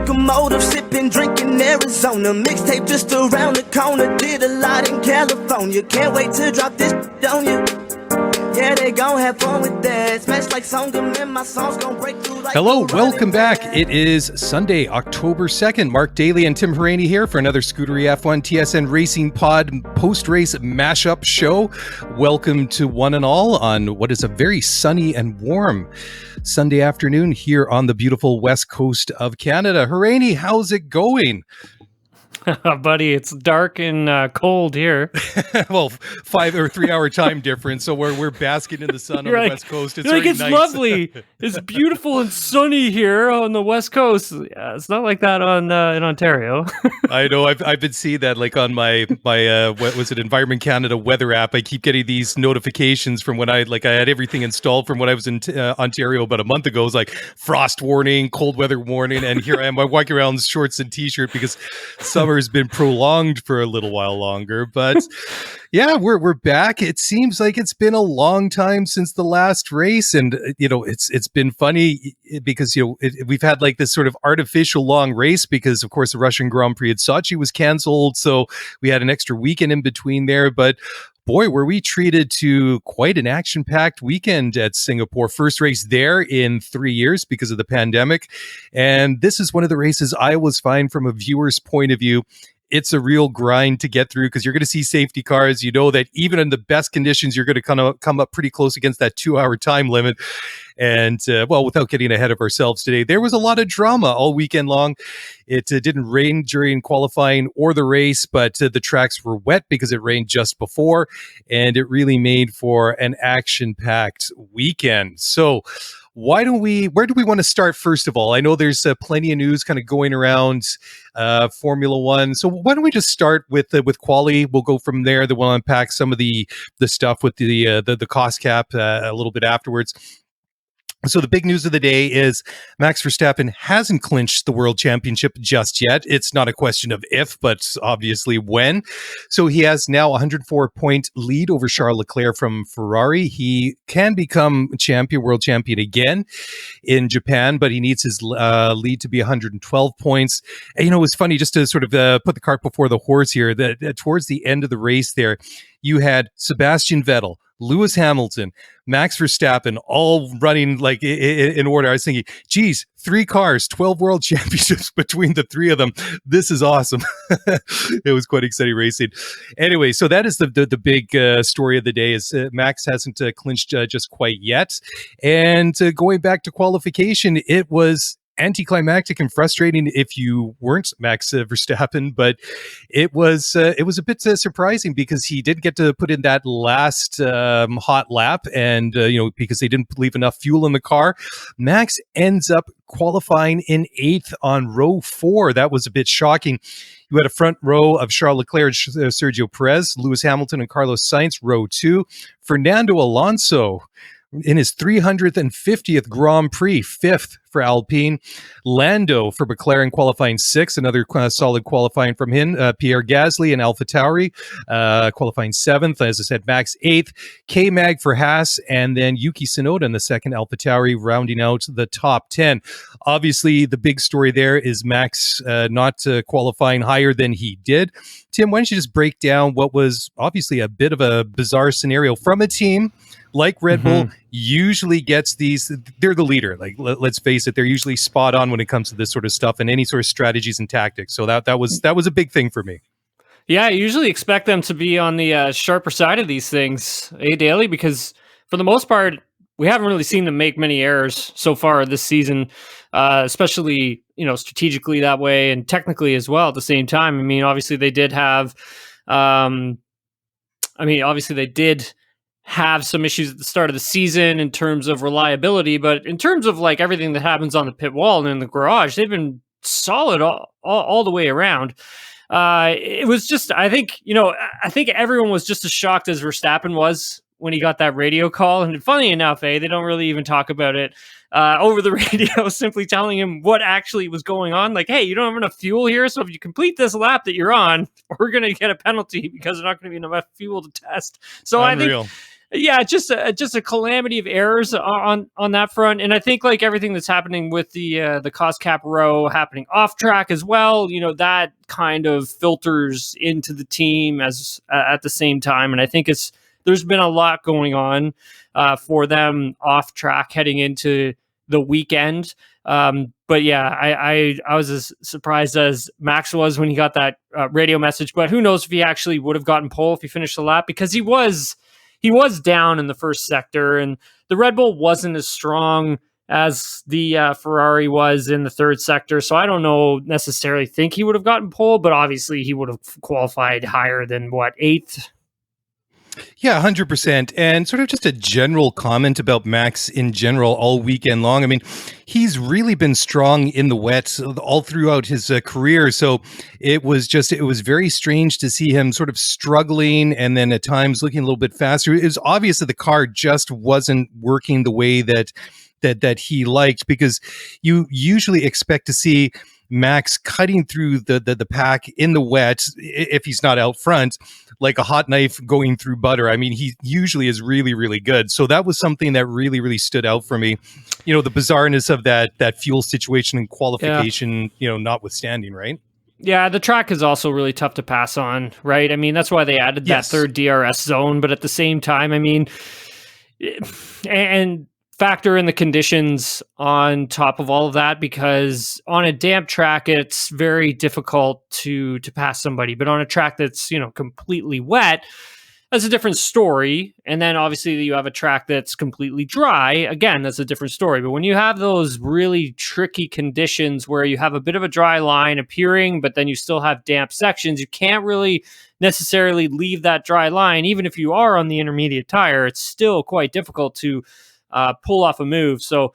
locomotive, sipping, drinking Arizona. Mixtape just around the corner, did a lot in California. Can't wait to drop this on you. Yeah, they gon' have fun with that. Smash like Songam and my songs gon' break through like... Hello, welcome back. It is Sunday, October 2nd. Mark Dailey and Tim Hauraney here for another Scudery F1 TSN Racing Pod post-race mashup show. Welcome to one and all on what is a very sunny and warm Sunday afternoon here on the beautiful west coast of Canada. Hauraney, how's it going? Buddy, it's dark and cold here. Well, 5 or 3 hour time difference, so we're basking in the sun on the west coast. It's it's nice. Lovely. It's beautiful and sunny here on the west coast. Yeah, it's not like that on in Ontario. I know. I've been seeing that like on my what was it, Environment Canada weather app. I keep getting these notifications from when I had everything installed from when I was in Ontario about a month ago. It was like frost warning, cold weather warning, and here I am. I walk around in shorts and t-shirt because summer has been prolonged for a little while longer, but yeah, we're back. It seems like it's been a long time since the last race, and it's been funny because we've had like this sort of artificial long race because of course the Russian Grand Prix at Sochi was canceled, so we had an extra weekend in between there, but boy, were we treated to quite an action-packed weekend at Singapore. First race there in 3 years because of the pandemic. And this is one of the races I always find from a viewer's point of view, it's a real grind to get through because you're going to see safety cars. You know that even in the best conditions, you're going to kind of come up pretty close against that 2 hour time limit. And without getting ahead of ourselves today, there was a lot of drama all weekend long. It didn't rain during qualifying or the race, but the tracks were wet because it rained just before, and it really made for an action-packed weekend. So where do we want to start first of all? I know there's plenty of news kind of going around Formula One. So why don't we just start with quali? We'll go from there. Then we'll unpack some of the stuff with the cost cap a little bit afterwards. So the big news of the day is Max Verstappen hasn't clinched the world championship just yet. It's not a question of if, but obviously when. So he has now a 104-point lead over Charles LeClerc from Ferrari. He can become world champion again in Japan, but he needs his lead to be 112 points. And, it was funny just to sort of put the cart before the horse here, that towards the end of the race there, you had Sebastian Vettel, Lewis Hamilton, Max Verstappen, all running like in order. I was thinking, geez, 3 cars, 12 world championships between the 3 of them. This is awesome. It was quite exciting racing. Anyway, so that is the big story of the day is Max hasn't clinched just quite yet. And going back to qualification, it was anticlimactic and frustrating if you weren't Max Verstappen, but it was a bit surprising because he did get to put in that last hot lap, and because they didn't leave enough fuel in the car, Max ends up qualifying in 8th on row 4. That was a bit shocking. You had a front row of Charles Leclerc and Sergio Perez, Lewis Hamilton and Carlos Sainz, row 2. Fernando Alonso in his 350th Grand Prix, 5th for Alpine. Lando for McLaren qualifying 6th, another solid qualifying from him. Pierre Gasly and AlphaTauri qualifying 7th. As I said, Max 8th. K-Mag for Haas, and then Yuki Tsunoda in the second AlphaTauri rounding out the top 10. Obviously, the big story there is Max not qualifying higher than he did. Tim, why don't you just break down what was obviously a bit of a bizarre scenario from a team like Red Bull usually gets these, they're the leader. Like, let's face it, they're usually spot on when it comes to this sort of stuff and any sort of strategies and tactics. So that was a big thing for me. Yeah, I usually expect them to be on the sharper side of these things, Dailey, because for the most part, we haven't really seen them make many errors so far this season, especially, strategically that way and technically as well at the same time. I mean, obviously they did have, some issues at the start of the season in terms of reliability, but in terms of like everything that happens on the pit wall and in the garage, they've been solid all the way around. It was just, I think everyone was just as shocked as Verstappen was when he got that radio call. And funny enough, they don't really even talk about it over the radio, simply telling him what actually was going on. Like, hey, you don't have enough fuel here, so if you complete this lap that you're on, we're going to get a penalty because there's not going to be enough fuel to test. So Unreal. Yeah, just a calamity of errors on that front, and I think like everything that's happening with the cost cap row happening off track as well, that kind of filters into the team as at the same time, and I think there's been a lot going on for them off track heading into the weekend. But yeah, I was as surprised as Max was when he got that radio message. But who knows if he actually would have gotten pole if he finished the lap, because he was down in the first sector, and the Red Bull wasn't as strong as the Ferrari was in the third sector. So I don't necessarily think he would have gotten pole, but obviously he would have qualified higher than eighth. Yeah, 100%. And sort of just a general comment about Max in general all weekend long. I mean, he's really been strong in the wet all throughout his career. So it was very strange to see him sort of struggling and then at times looking a little bit faster. It was obvious that the car just wasn't working the way that he liked, because you usually expect to see Max cutting through the pack in the wet if he's not out front, like a hot knife going through butter. I mean, he usually is really, really good. So that was something that really, really stood out for me. The bizarreness of that fuel situation and qualification, notwithstanding, right? Yeah, the track is also really tough to pass on, right? I mean, that's why they added that third DRS zone. But at the same time, I mean, and factor in the conditions on top of all of that, because on a damp track, it's very difficult to pass somebody. But on a track that's, completely wet, that's a different story. And then obviously you have a track that's completely dry. Again, that's a different story. But when you have those really tricky conditions where you have a bit of a dry line appearing, but then you still have damp sections, you can't really necessarily leave that dry line. Even if you are on the intermediate tire, it's still quite difficult to pull off a move. So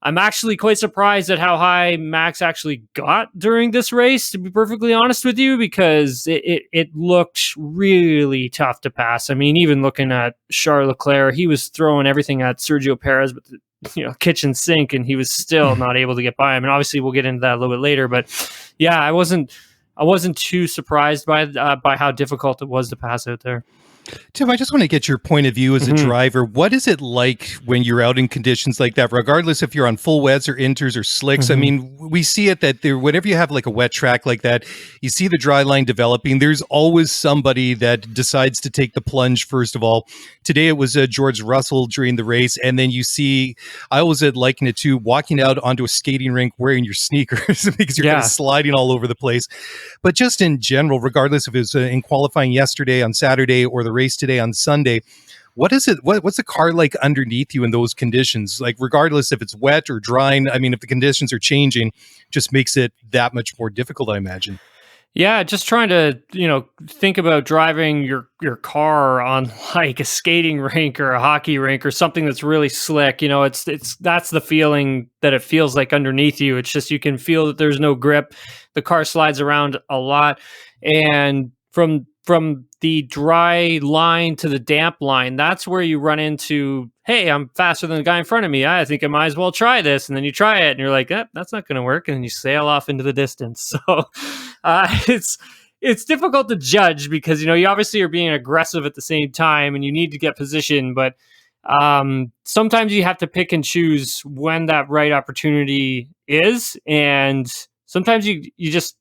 I'm actually quite surprised at how high Max actually got during this race, to be perfectly honest with you, because it looked really tough to pass. I mean, even looking at Charles Leclerc, he was throwing everything at Sergio Perez with the kitchen sink, and he was still not able to get by him. And obviously we'll get into that a little bit later, but yeah, I wasn't too surprised by how difficult it was to pass out there. Tim, I just want to get your point of view as a driver. What is it like when you're out in conditions like that, regardless if you're on full wets or inters or slicks? I mean, we see it that whenever you have like a wet track like that, you see the dry line developing. There's always somebody that decides to take the plunge first of all. Today it was George Russell during the race, and then you see, I always liken it to walking out onto a skating rink wearing your sneakers because you're kind of sliding all over the place. But just in general, regardless if it was in qualifying yesterday on Saturday or the race today on Sunday, what's the car like underneath you in those conditions? Like, regardless if it's wet or drying, I mean, if the conditions are changing, just makes it that much more difficult, I imagine. Yeah, just trying to, think about driving your car on like a skating rink or a hockey rink or something that's really slick. That's the feeling that it feels like underneath you. It's just, you can feel that there's no grip. The car slides around a lot. And from the dry line to the damp line, that's where you run into, hey, I'm faster than the guy in front of me. I think I might as well try this. And then you try it and you're like, that's not going to work. And then you sail off into the distance. So it's difficult to judge because, you obviously are being aggressive at the same time and you need to get position. But sometimes you have to pick and choose when that right opportunity is. And sometimes you just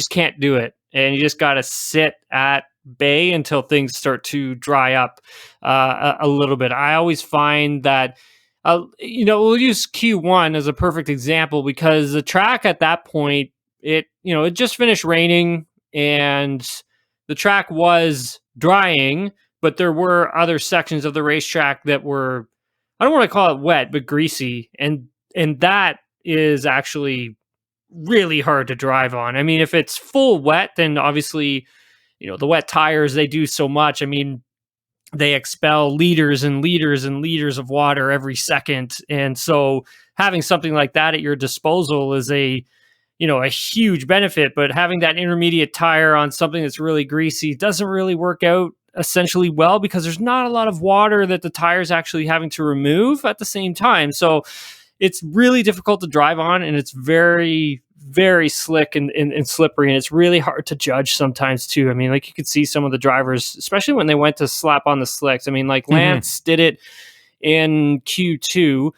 can't do it. And you just got to sit at bay until things start to dry up a little bit. I always find that, we'll use Q1 as a perfect example because the track at that point, it just finished raining and the track was drying, but there were other sections of the racetrack that were, I don't want to call it wet, but greasy. And that is actually really hard to drive on. I mean, if it's full wet, then obviously, the wet tires, they do so much. I mean, they expel liters and liters and liters of water every second. And so having something like that at your disposal is a huge benefit. But having that intermediate tire on something that's really greasy doesn't really work out essentially well because there's not a lot of water that the tire's actually having to remove at the same time. So it's really difficult to drive on, and it's very, very slick and slippery, and it's really hard to judge sometimes too. I mean, like you could see some of the drivers, especially when they went to slap on the slicks. I mean, like Lance did it in Q2,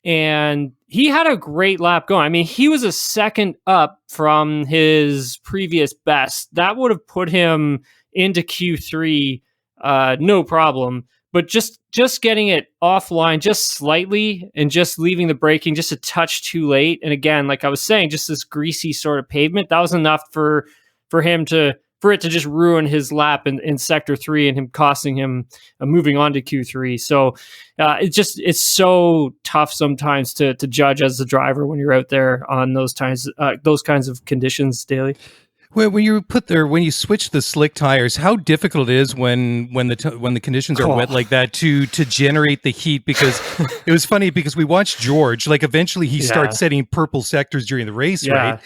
and he had a great lap going. I mean, he was a second up from his previous best. That would have put him into Q3, no problem. But just getting it offline just slightly and just leaving the braking just a touch too late. And again, like I was saying, just this greasy sort of pavement, that was enough for it to just ruin his lap in sector 3 and him costing him moving on to Q3. So it's so tough sometimes to judge as a driver when you're out there on those kinds of conditions, Dailey. Well, when you switch the slick tires, how difficult it is when the conditions are wet like that to generate the heat? Because it was funny because we watched George, like eventually he starts setting purple sectors during the race, right?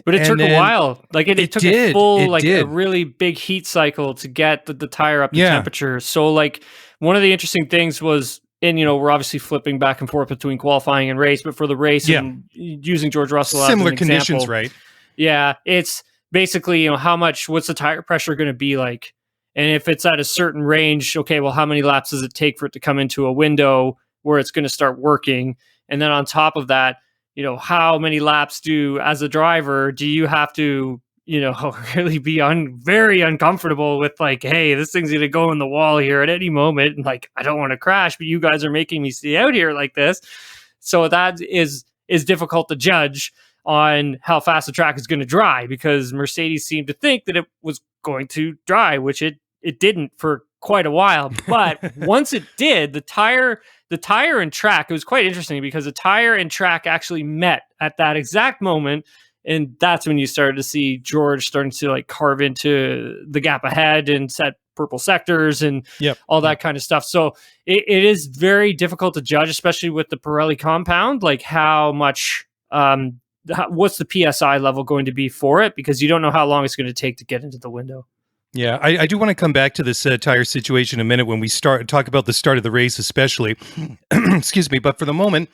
But it took a while. Like it took a really big heat cycle to get the tire up to temperature. So like one of the interesting things was, and we're obviously flipping back and forth between qualifying and race, but for the race and using George Russell as similar an conditions, example, right? Yeah, it's basically, what's the tire pressure going to be like? And if it's at a certain range, okay, well, how many laps does it take for it to come into a window where it's going to start working? And then on top of that, how many laps as a driver, do you have to, really be very uncomfortable with like, hey, this thing's going to go in the wall here at any moment. And like, I don't want to crash, but you guys are making me stay out here like this. So that is difficult to judge on how fast the track is going to dry, because Mercedes seemed to think that it was going to dry, which it didn't for quite a while. But once it did, the tire and track, it was quite interesting because the tire and track actually met at that exact moment. And that's when you started to see George starting to like carve into the gap ahead and set purple sectors and all that kind of stuff. So it is very difficult to judge, especially with the Pirelli compound, like how much, what's the PSI level going to be for it, because you don't know how long it's going to take to get into the window. Yeah, I do want to come back to this tire situation in a minute when we talk about the start of the race, especially. Excuse me, but for the moment,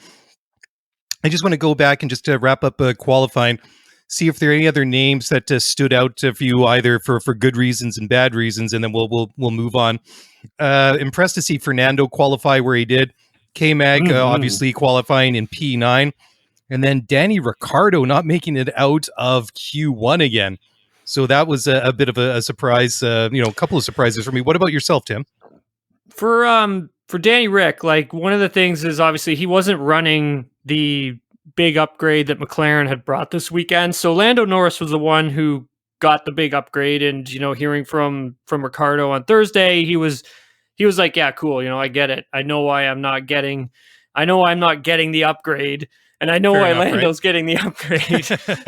I just want to go back and just wrap up qualifying, see if there are any other names that stood out for you, either for good reasons and bad reasons, and then we'll move on. Impressed to see Fernando qualify where he did. K-Mag obviously qualifying in P9. And then Danny Ricciardo not making it out of Q1 again. So that was a bit of a surprise, a couple of surprises for me. What about yourself, Tim? For Danny Rick, like one of the things is obviously he wasn't running the big upgrade that McLaren had brought this weekend. So Lando Norris was the one who got the big upgrade, and hearing from Ricciardo on Thursday, he was like, yeah, cool, I get it. I know I'm not getting the upgrade. And I know why Lando's getting the upgrade.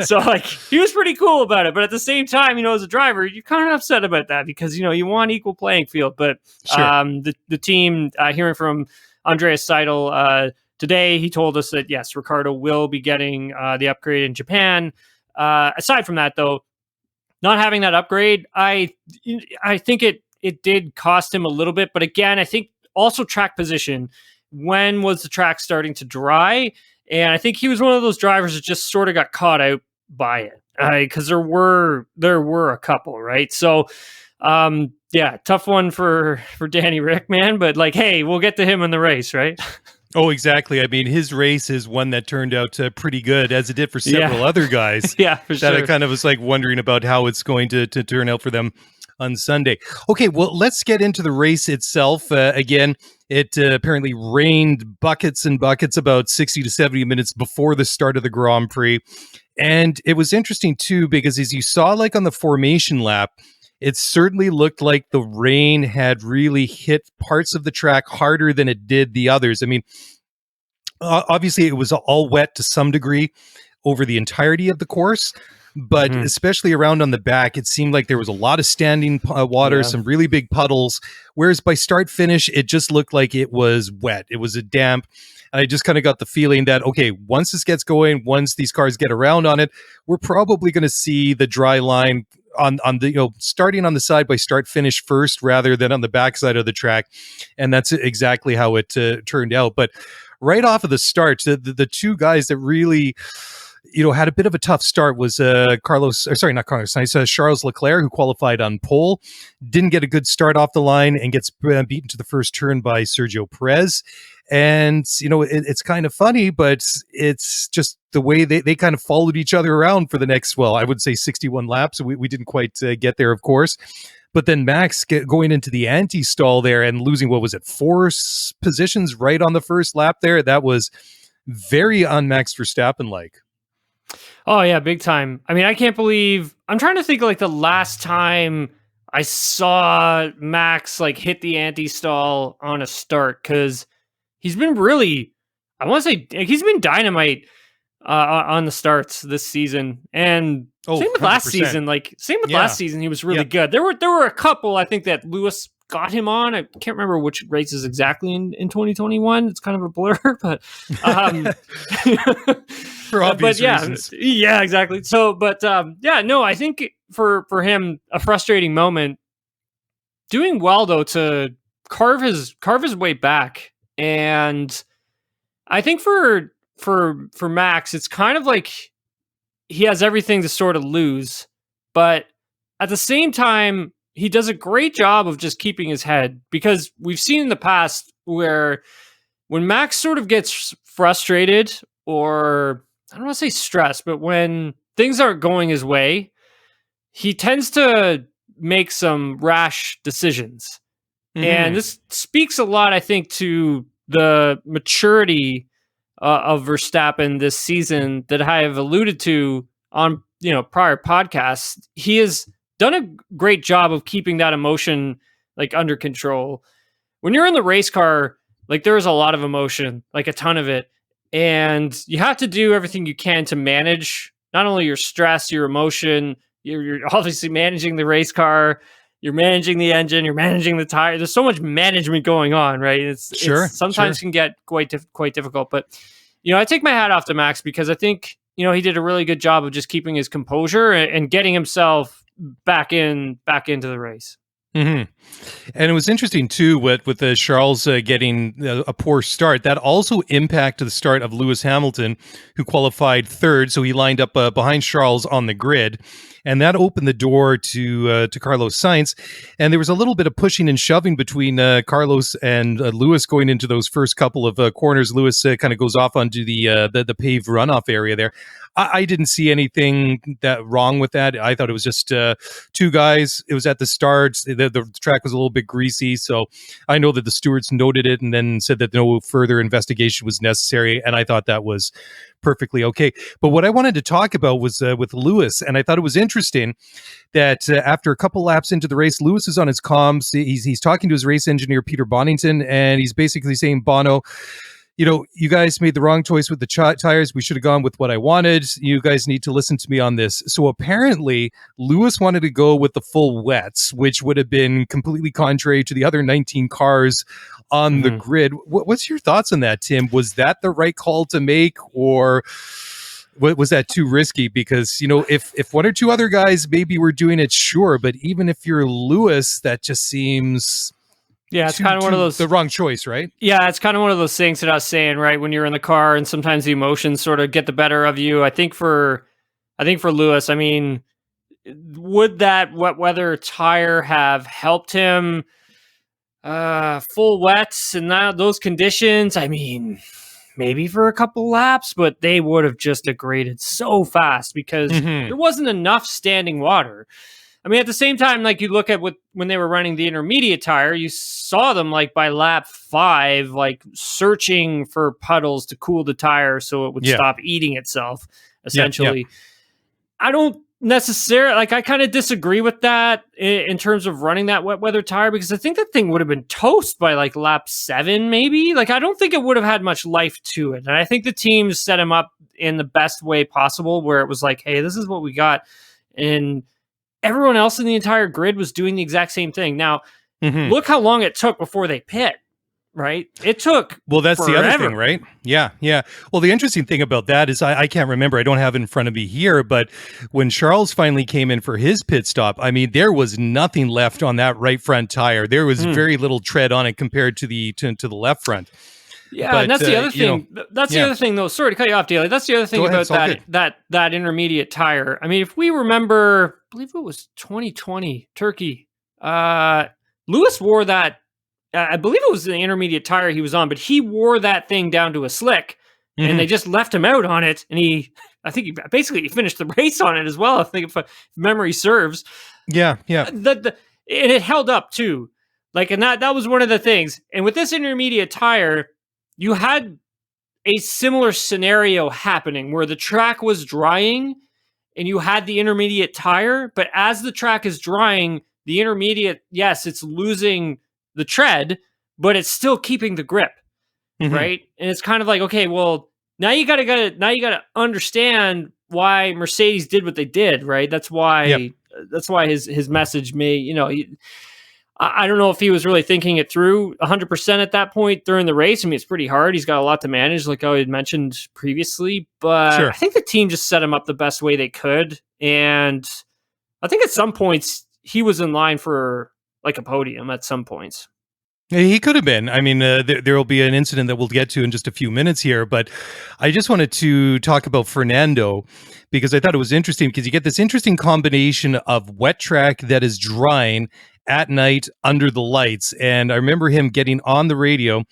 So, like, he was pretty cool about it. But at the same time, as a driver, you're kind of upset about that because, you want equal playing field. But the team, hearing from Andreas Seidel today, he told us that, yes, Ricciardo will be getting the upgrade in Japan. Aside from that, though, not having that upgrade, I think it did cost him a little bit. But again, I think also track position. When was the track starting to dry? And I think he was one of those drivers that just sort of got caught out by it, because there were a couple, right? So, tough one for Danny Rick, man. But like, hey, we'll get to him in the race, right? Oh, exactly. I mean, his race is one that turned out pretty good, as it did for several other guys. For sure. That I kind of was like wondering about how it's going to turn out for them on Sunday. Okay, well, let's get into the race itself. Again, it apparently rained buckets and buckets about 60 to 70 minutes before the start of the Grand Prix. And it was interesting, too, because as you saw, like on the formation lap, it certainly looked like the rain had really hit parts of the track harder than it did the others. I mean, obviously, it was all wet to some degree over the entirety of the course. But especially around on the back, it seemed like there was a lot of standing water, some really big puddles. Whereas by start finish, it just looked like it was wet. It was a damp. And I just kind of got the feeling that, okay, once this gets going, once these cars get around on it, we're probably going to see the dry line on the, starting on the side by start finish first rather than on the backside of the track. And that's exactly how it turned out. But right off of the start, the two guys that really had a bit of a tough start was Charles Leclerc, who qualified on pole, didn't get a good start off the line and gets beaten to the first turn by Sergio Perez. And, it's kind of funny, but it's just the way they kind of followed each other around for the next, I would say 61 laps. We didn't quite get there, of course. But then Max going into the anti-stall there and losing, 4 positions right on the first lap there. That was very un-Max Verstappen-like. Oh, yeah, big time. I mean, I can't believe... I'm trying to think like the last time I saw Max hit the anti-stall on a start, because he's been really... I want to say he's been dynamite on the starts this season. And same with 100%. Last season. Last season, he was really good. There were a couple, I think, that Lewis got him on. I can't remember which races exactly in 2021. It's kind of a blur, but for obvious reasons. Yeah, exactly. So, I think for him, a frustrating moment. Doing well though to carve his way back, and I think for Max, it's kind of like he has everything to sort of lose, but at the same time, he does a great job of just keeping his head, because we've seen in the past where when Max sort of gets frustrated, or I don't want to say stressed, but when things aren't going his way, he tends to make some rash decisions. Mm-hmm. And this speaks a lot, I think, to the maturity of Verstappen this season that I have alluded to on prior podcasts. He has done a great job of keeping that emotion under control. When you're in the race car, there is a lot of emotion, a ton of it, and you have to do everything you can to manage not only your stress, your emotion. You're obviously managing the race car, you're managing the engine, you're managing the tire. There's so much management going on, right? It's sometimes can get quite difficult, but I take my hat off to Max, because I think he did a really good job of just keeping his composure and getting himself back into the race. Mm-hmm. And it was interesting too with Charles getting a poor start. That also impacted the start of Lewis Hamilton, who qualified third. So he lined up behind Charles on the grid, and that opened the door to Carlos Sainz. And there was a little bit of pushing and shoving between Carlos and Lewis going into those first couple of corners. Lewis kind of goes off onto the paved runoff area there. I didn't see anything that wrong with that. I thought it was just 2 guys. It was at the start. The track was a little bit greasy, so I know that the stewards noted it and then said that no further investigation was necessary, and I thought that was perfectly okay. But what I wanted to talk about was with Lewis, and I thought it was interesting that after a couple laps into the race, Lewis is on his comms. He's talking to his race engineer, Peter Bonington, and he's basically saying, Bono, you guys made the wrong choice with the tires. We should have gone with what I wanted. You guys need to listen to me on this. So apparently, Lewis wanted to go with the full wets, which would have been completely contrary to the other 19 cars on the grid. What's your thoughts on that, Tim? Was that the right call to make, or was that too risky? Because, if 1 or 2 other guys maybe were doing it, sure. But even if you're Lewis, that just seems... Yeah, it's kind of one of those... The wrong choice, right? Yeah, it's kind of one of those things that I was saying, right? When you're in the car and sometimes the emotions sort of get the better of you. I think for Lewis, I mean, would that wet weather tire have helped him? Full wets and those conditions, I mean, maybe for a couple laps, but they would have just degraded so fast because there wasn't enough standing water. I mean, at the same time, you look at when they were running the intermediate tire, you saw them by lap 5, searching for puddles to cool the tire so it would stop eating itself, essentially. Yeah. I don't necessarily, I kind of disagree with that in terms of running that wet weather tire, because I think that thing would have been toast by lap 7, maybe. I don't think it would have had much life to it. And I think the team set him up in the best way possible, where it was hey, this is what we got. And everyone else in the entire grid was doing the exact same thing. Now, look how long it took before they pit, right? It took that's forever. The other thing, right? Yeah. Well, the interesting thing about that is I can't remember. I don't have it in front of me here, but when Charles finally came in for his pit stop, I mean, there was nothing left on that right front tire. There was very little tread on it compared to the left front. Yeah, and that's the other thing. That's the other thing, though. Sorry to cut you off, Dailey. That's the other thing about that intermediate tire. I mean, if we remember, I believe it was 2020 Turkey. Lewis wore that. I believe it was the intermediate tire he was on, but he wore that thing down to a slick, and they just left him out on it. And I think he finished the race on it as well. I think if memory serves. Yeah. And it held up too. Like, and that was one of the things. And with this intermediate tire, you had a similar scenario happening where the track was drying and you had the intermediate tire, but as the track is drying, the intermediate, yes, it's losing the tread, but it's still keeping the grip, right? And it's kind of like, okay, well, now you gotta understand why Mercedes did what they did, right? That's why his message may, I don't know if he was really thinking it through 100% at that point during the race. I mean, it's pretty hard. He's got a lot to manage, like I had mentioned previously. But I think the team just set him up the best way they could. And I think at some points, he was in line for like a podium at some points. He could have been. I mean, there will be an incident that we'll get to in just a few minutes here, but I just wanted to talk about Fernando because I thought it was interesting because you get this interesting combination of wet track that is drying at night under the lights. And I remember him getting on the radio,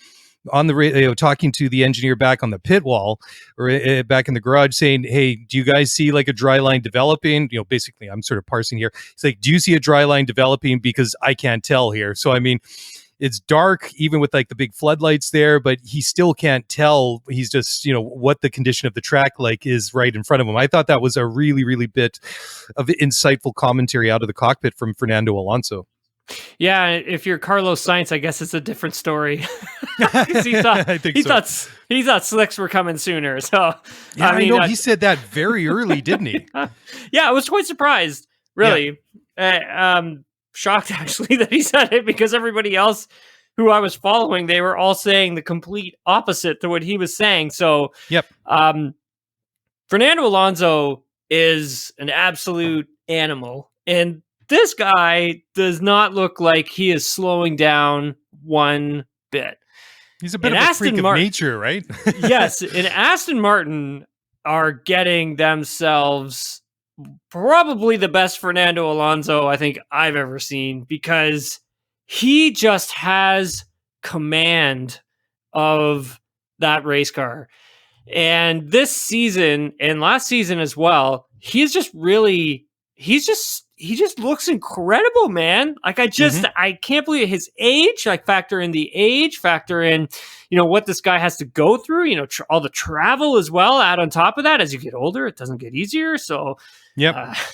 talking to the engineer back on the pit wall or back in the garage saying, hey, do you guys see like a dry line developing? Basically, I'm sort of parsing here. It's like, do you see a dry line developing? Because I can't tell here. So, I mean, it's dark, even with like the big floodlights there, but he still can't tell. He's just, what the condition of the track like is right in front of him. I thought that was a really, really bit of insightful commentary out of the cockpit from Fernando Alonso. Yeah, if you're Carlos Sainz, I guess it's a different story. he thought slicks were coming sooner. So yeah, I know he said that very early, didn't he? Yeah, I was quite surprised, really. Yeah. Shocked actually that he said it because everybody else who I was following, they were all saying the complete opposite to what he was saying. So, Fernando Alonso is an absolute animal, and this guy does not look like he is slowing down one bit. He's a bit of a freak of nature, right? Yes, and Aston Martin are getting themselves probably the best Fernando Alonso I think I've ever seen because he just has command of that race car. And this season and last season as well, he just looks incredible, man. Like I can't believe his age, like factor in the age, factor in, what this guy has to go through, all the travel as well. Add on top of that, as you get older, it doesn't get easier. So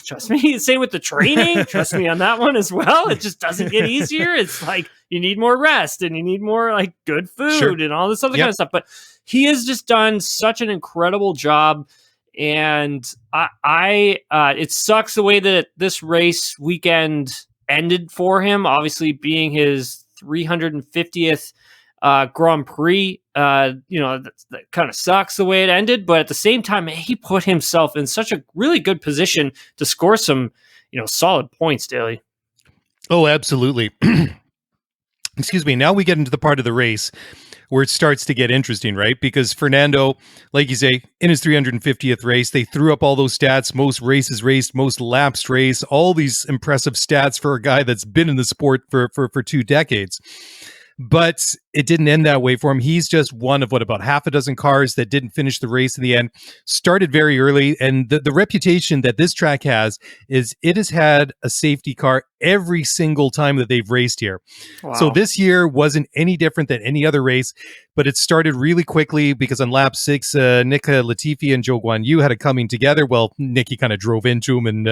trust me, same with the training. Trust me on that one as well. It just doesn't get easier. It's like you need more rest and you need more like good food and all this other kind of stuff. But he has just done such an incredible job. And it sucks the way that this race weekend ended for him, obviously being his 350th Grand Prix. That kind of sucks the way it ended, but at the same time, he put himself in such a really good position to score some, solid points, Dailey. Oh, absolutely. Excuse me. Now we get into the part of the race where it starts to get interesting, right? Because Fernando, like you say, in his 350th race, they threw up all those stats, most races raced, most laps raced, all these impressive stats for a guy that's been in the sport for 2 decades. But it didn't end that way for him. He's just one of about half a dozen cars that didn't finish the race in the end. Started very early, and the reputation that this track has is it has had a safety car every single time that they've raced here. Wow. So this year wasn't any different than any other race, but it started really quickly because on lap 6, Nicky Latifi and Zhou Guanyu had it coming together. Well, Nicky kind of drove into him and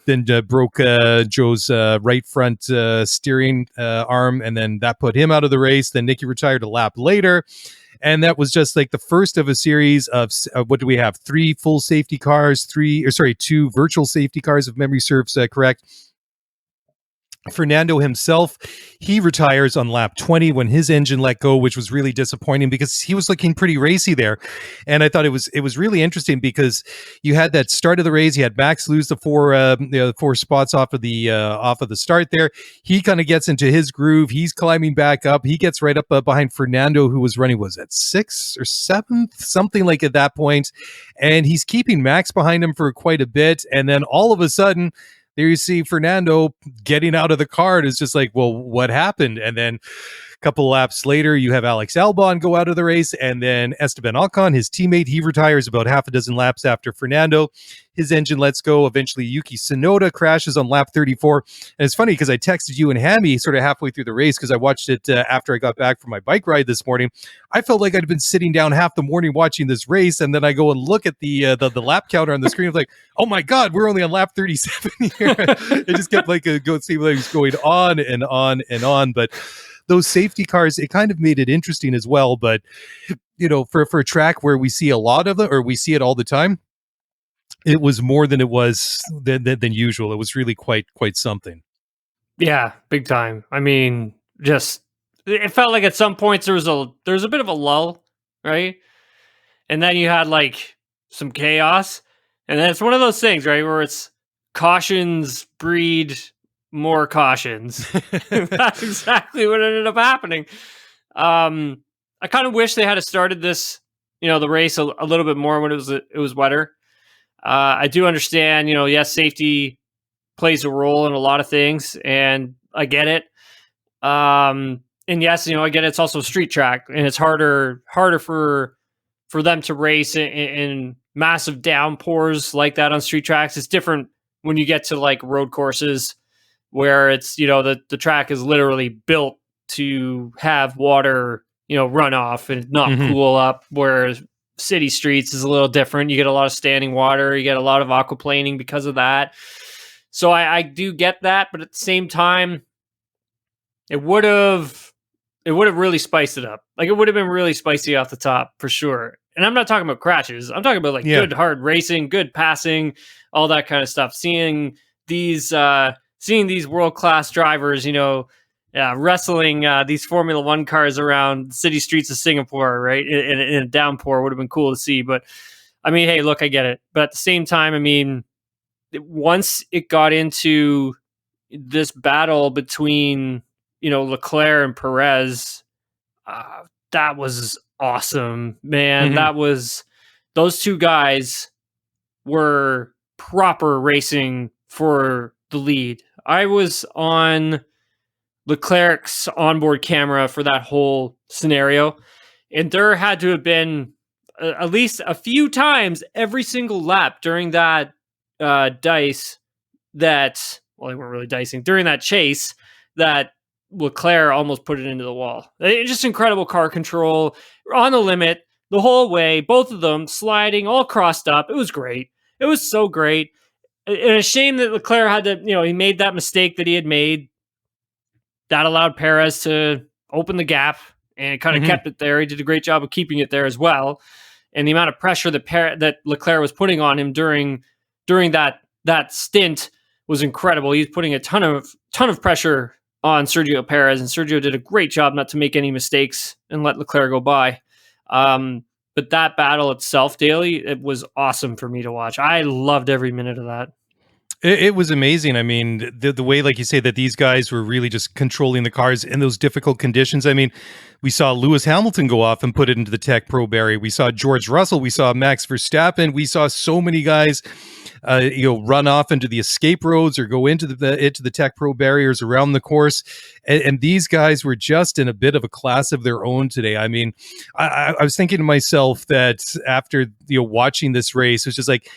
then broke Zhou's right front steering arm, and then that put him out of the race. Then Nicky retired a lap later. And that was just like the first of a series of what do we have? 3 full safety cars, 2 virtual safety cars, if memory serves correct. Fernando himself, he retires on lap 20 when his engine let go, which was really disappointing because he was looking pretty racy there. And I thought it was really interesting because you had that start of the race. You had Max lose the four spots off of the start there. He kind of gets into his groove. He's climbing back up. He gets right up behind Fernando, who was running, was that 6th or 7th, something like at that point. And he's keeping Max behind him for quite a bit. And then all of a sudden, there you see Fernando getting out of the car. And it's just like, well, what happened? And then a couple laps later, you have Alex Albon go out of the race. And then Esteban Ocon, his teammate, he retires about half a dozen laps after Fernando. His engine lets go. Eventually, Yuki Tsunoda crashes on lap 34. And it's funny because I texted you and Hammy sort of halfway through the race because I watched it after I got back from my bike ride this morning. I felt like I'd been sitting down half the morning watching this race, and then I go and look at the lap counter on the screen. I was like, oh my God, we're only on lap 37 here. It just kept like seemed like it was going on and on and on. But those safety cars, it kind of made it interesting as well. But for a track where we see a lot of them, or we see it all the time, it was more than it was than usual. It was really quite something. Yeah, big time. I mean, just it felt like at some points there was a bit of a lull, right? And then you had like some chaos, and then it's one of those things, right, where it's cautions breed more cautions. That's exactly what ended up happening. I kind of wish they had started this, the race a little bit more when it was wetter. I do understand, yes, safety plays a role in a lot of things, and I get it. And yes, I get it. It's also a street track, and it's harder for them to race in massive downpours like that on street tracks. It's different when you get to like road courses where it's, the track is literally built to have water, run off and not cool up, whereas city streets is a little different. You get a lot of standing water, you get a lot of aquaplaning because of that. So I do get that, but at the same time, it would have really spiced it up. Like, it would have been really spicy off the top for sure. And I'm not talking about crashes. I'm talking about good hard racing, good passing, all that kind of stuff. Seeing these world-class drivers, wrestling these Formula One cars around city streets of Singapore, right? In a downpour would have been cool to see. But I mean, hey, look, I get it. But at the same time, I mean, once it got into this battle between, Leclerc and Perez, that was awesome, man. Those two guys were proper racing for the lead. I was on Leclerc's onboard camera for that whole scenario, and there had to have been at least a few times every single lap during that dice that, well, they weren't really dicing, during that chase, that Leclerc almost put it into the wall. It's just incredible car control on the limit the whole way, both of them sliding all crossed up. It was great. It was so great. And a shame that Leclerc had to, he made that mistake that he had made. That allowed Perez to open the gap and kind of kept it there. He did a great job of keeping it there as well. And the amount of pressure that Leclerc was putting on him during that stint was incredible. He's putting a ton of pressure on Sergio Perez, and Sergio did a great job not to make any mistakes and let Leclerc go by. But that battle itself, Dailey, it was awesome for me to watch. I loved every minute of that. It was amazing. I mean, the way, like you say, that these guys were really just controlling the cars in those difficult conditions. I mean, we saw Lewis Hamilton go off and put it into the Tech Pro Barrier. We saw George Russell. We saw Max Verstappen. We saw so many guys, run off into the escape roads or go into the Tech Pro barriers around the course. And these guys were just in a bit of a class of their own today. I mean, I was thinking to myself that after watching this race, it was just like,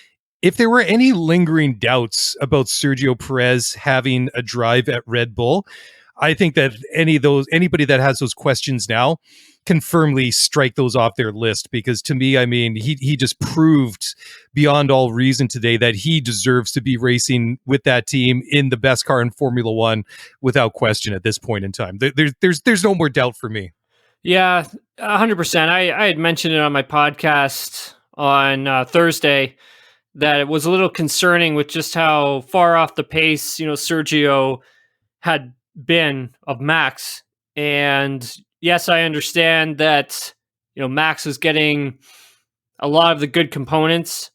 if there were any lingering doubts about Sergio Perez having a drive at Red Bull, I think that anybody that has those questions now can firmly strike those off their list, because to me, I mean, he just proved beyond all reason today that he deserves to be racing with that team in the best car in Formula One without question at this point in time. There's no more doubt for me. Yeah, 100%. I had mentioned it on my podcast on Thursday that it was a little concerning with just how far off the pace, Sergio had been of Max. And yes, I understand that, Max was getting a lot of the good components.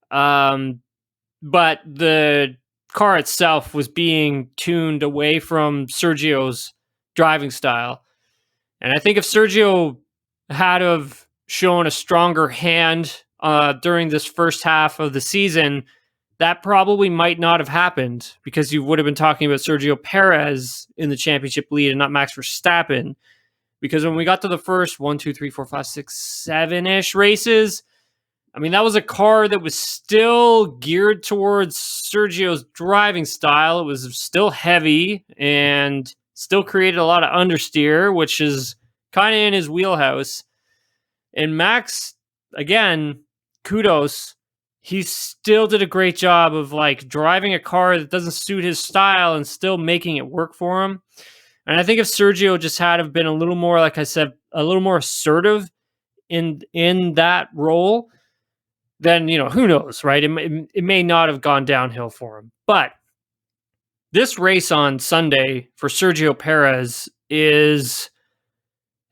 But the car itself was being tuned away from Sergio's driving style. And I think if Sergio had have shown a stronger hand during this first half of the season, that probably might not have happened, because you would have been talking about Sergio Perez in the championship lead and not Max Verstappen. Because when we got to the first 1, 2, 3, 4, 5, 6, 7-ish races, I mean, that was a car that was still geared towards Sergio's driving style. It was still heavy and still created a lot of understeer, which is kind of in his wheelhouse. And Max, again, kudos. He still did a great job of driving a car that doesn't suit his style and still making it work for him. And I think if Sergio just had have been a little more, like I said, a little more assertive in that role, then, who knows, right? It may not have gone downhill for him. But this race on Sunday for Sergio Perez is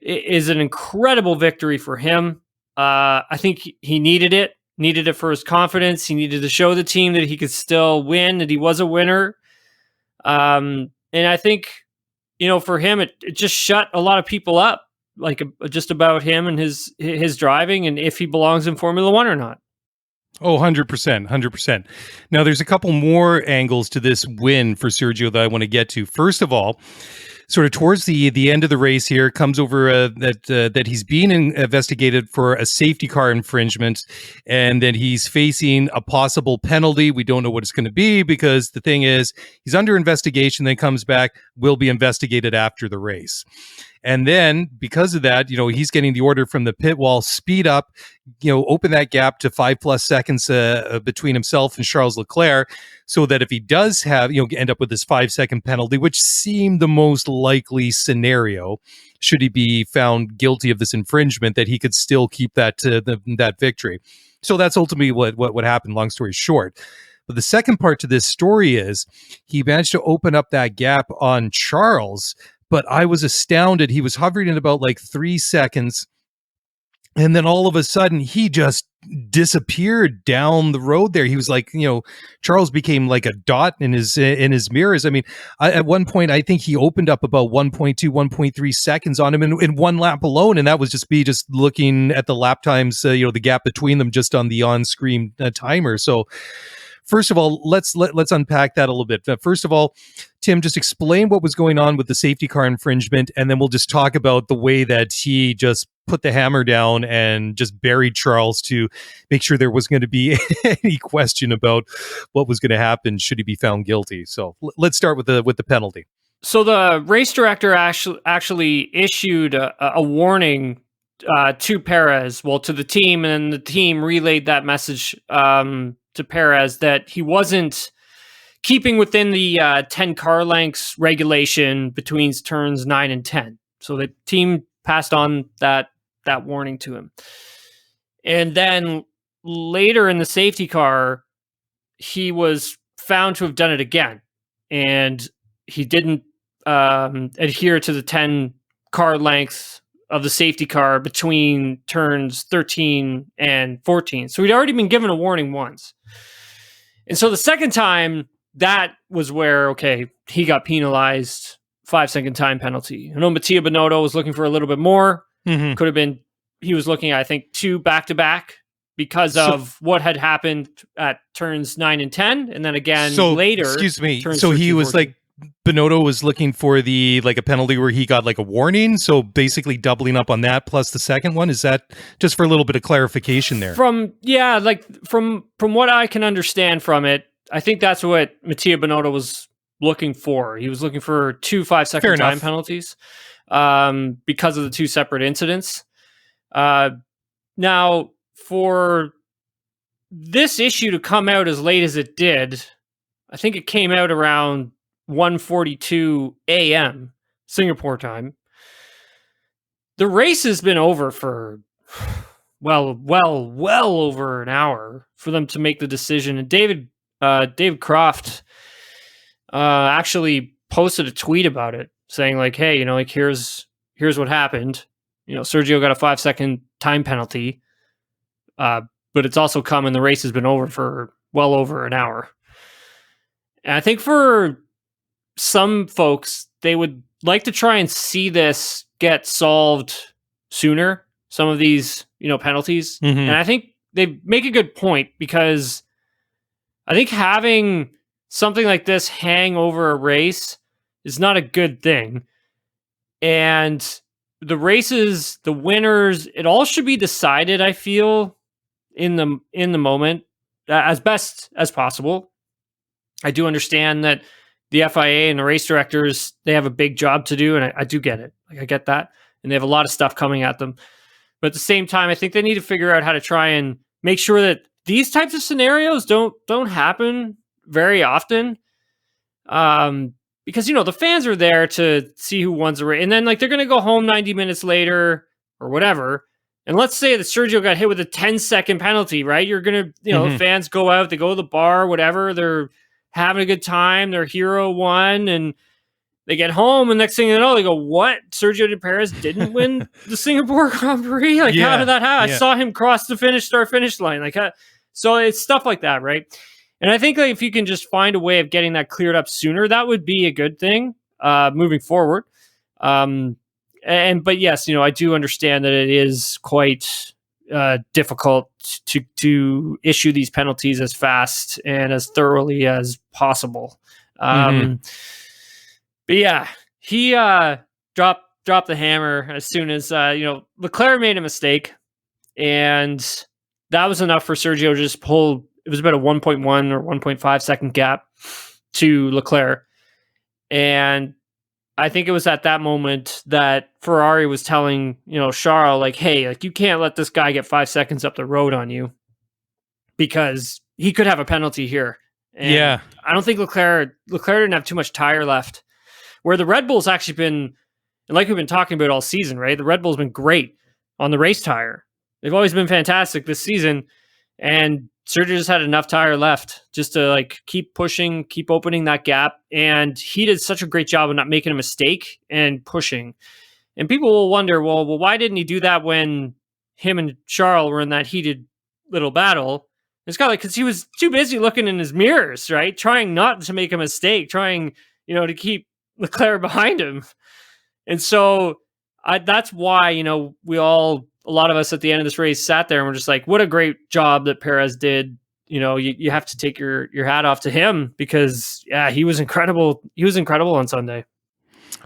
an incredible victory for him. I think he needed it for his confidence. He needed to show the team that he could still win, that he was a winner. And I think, for him, it just shut a lot of people up, just about him and his driving and if he belongs in Formula One or not. Oh, 100%, 100%. Now, there's a couple more angles to this win for Sergio that I want to get to. First of all, sort of towards the end of the race here, comes over that he's being investigated for a safety car infringement, and then he's facing a possible penalty. We don't know what it's going to be, because the thing is, he's under investigation, then comes back, will be investigated after the race. And then because of that, he's getting the order from the pit wall, speed up, open that gap to 5+ seconds between himself and Charles Leclerc, so that if he does have, end up with this 5-second penalty, which seemed the most likely scenario, should he be found guilty of this infringement, that he could still keep that that victory. So that's ultimately what happened, long story short. But the second part to this story is he managed to open up that gap on Charles, but I was astounded. He was hovering at about 3 seconds, and then all of a sudden he just disappeared down the road there. He was Charles became like a dot in his mirrors. I mean, at one point, I think he opened up about 1.2, 1.3 seconds on him in one lap alone, and that was just looking at the lap times, the gap between them just on the on-screen timer. So, first of all, let's unpack that a little bit. First of all, Tim, just explain what was going on with the safety car infringement, and then we'll just talk about the way that he just put the hammer down and just buried Charles to make sure there was going to be any question about what was going to happen should he be found guilty. So let's start with the penalty. So the race director actually issued a warning to Perez, to the team, and the team relayed that message to Perez that he wasn't keeping within the 10 car lengths regulation between turns 9 and 10. So the team passed on that warning to him. And then later in the safety car, he was found to have done it again. And he didn't adhere to the 10 car lengths of the safety car between turns 13 and 14. So he'd already been given a warning once. And so the second time, that was where, okay, he got penalized, 5-second time penalty. I know Mattia Binotto was looking for a little bit more. Mm-hmm. Could have been, he was looking at, I think, 2 back-to-back because of what had happened at turns 9 and 10. And then again later. Excuse me. So he was 14. Binotto was looking for a penalty where he got a warning. So basically doubling up on that plus the second one. Is that just for a little bit of clarification there? From what I can understand from it, I think that's what Mattia Binotto was looking for. He was looking for 2 5-second time penalties because of the 2 separate incidents. Now, for this issue to come out as late as it did, I think it came out around 1:42 a.m. Singapore time. The race has been over for well over an hour for them to make the decision. And David Croft actually posted a tweet about it saying like, hey, you know, like here's what happened. You know, Sergio got a 5-second time penalty, but it's also come and the race has been over for well over an hour. And I think for some folks, they would like to try and see this get solved sooner, some of these, you know, penalties. Mm-hmm. And I think they make a good point, because I think having something like this hang over a race is not a good thing. And the races, the winners, it all should be decided, I feel, in the moment as best as possible. I do understand that the FIA and the race directors, they have a big job to do, and I do get it. Like, I get that. And they have a lot of stuff coming at them. But at the same time, I think they need to figure out how to try and make sure that these types of scenarios don't happen very often. Because, you know, the fans are there to see who wins the race. And then, like, they're going to go home 90 minutes later or whatever. And let's say that Sergio got hit with a 10-second penalty, right? You're going to, you know, the fans go out, they go to the bar, whatever. They're having a good time. Their hero won, and they get home, and next thing you know, they go, what? Sergio Perez didn't win the Singapore Grand Prix? Like, how did that happen? Yeah. I saw him cross the finish line. Like, so it's stuff like that, right? And I think, like, if you can just find a way of getting that cleared up sooner, that would be a good thing moving forward. But yes, you know, I do understand that it is quite difficult to issue these penalties as fast and as thoroughly as possible. But yeah, he dropped the hammer as soon as you know, Leclerc made a mistake, and that was enough for Sergio to just pull. It was about a 1.1 or 1.5 second gap to Leclerc, and I think it was at that moment that Ferrari was telling, you know, Charles, like, hey, like, you can't let this guy get 5 seconds up the road on you, because he could have a penalty here. And I don't think Leclerc didn't have too much tire left. Where the Red Bull's actually been, and like we've been talking about all season, right? The Red Bull's been great on the race tire. They've always been fantastic this season. And Sergio just had enough tire left just to, like, keep pushing, keep opening that gap. And he did such a great job of not making a mistake and pushing. And people will wonder, well, why didn't he do that when him and Charles were in that heated little battle? It's kind of like, because he was too busy looking in his mirrors, right? Trying not to make a mistake, trying, you know, to keep Leclerc behind him. And so that's why, you know, a lot of us at the end of this race sat there and we're just like, what a great job that Perez did. You know, you have to take your hat off to him, because he was incredible. He was incredible on Sunday.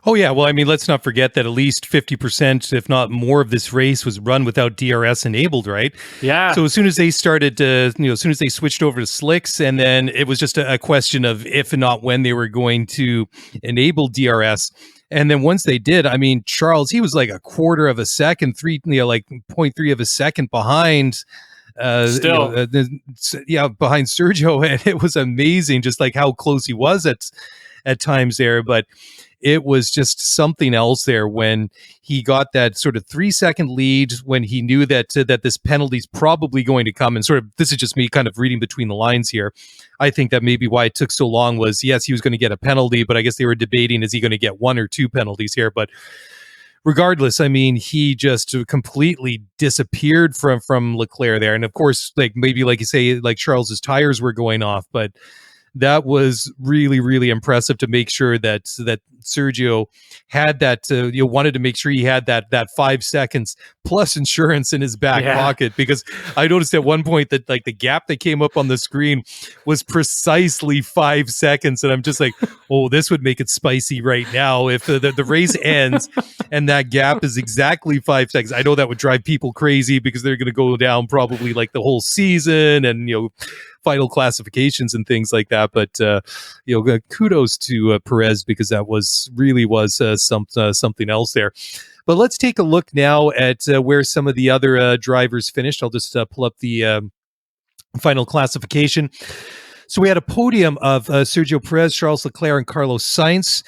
Oh, yeah. Well, I mean, let's not forget that at least 50%, if not more, of this race was run without DRS enabled, right? Yeah. So as soon as they started to, you know, as soon as they switched over to slicks, and then it was just a question of if and not when they were going to enable DRS. And then once they did, I mean, Charles, he was like a quarter of a second, like 0.3 of a second behind. Still, behind Sergio, and it was amazing, just like how close he was at times there. But it was just something else there when he got that sort of 3-second lead, when he knew that this penalty is probably going to come. And sort of, this is just me kind of reading between the lines here. I think that maybe why it took so long was, yes, he was going to get a penalty, but I guess they were debating, is he going to get 1 or 2 penalties here? But regardless, I mean, he just completely disappeared from Leclerc there. And of course, like, maybe like you say, like, Charles's tires were going off, but that was really, really impressive to make sure that Sergio had that. Wanted to make sure he had that 5 seconds plus insurance in his back pocket, because I noticed at one point that, like, the gap that came up on the screen was precisely 5 seconds, and I'm just like, oh, this would make it spicy right now if the race ends and that gap is exactly 5 seconds. I know that would drive people crazy, because they're going to go down probably like the whole season and, you know, final classifications and things like that. But kudos to Perez, because that really was something else there. But let's take a look now at where some of the other drivers finished. I'll just pull up the final classification. So we had a podium of Sergio Perez, Charles Leclerc, and Carlos Sainz.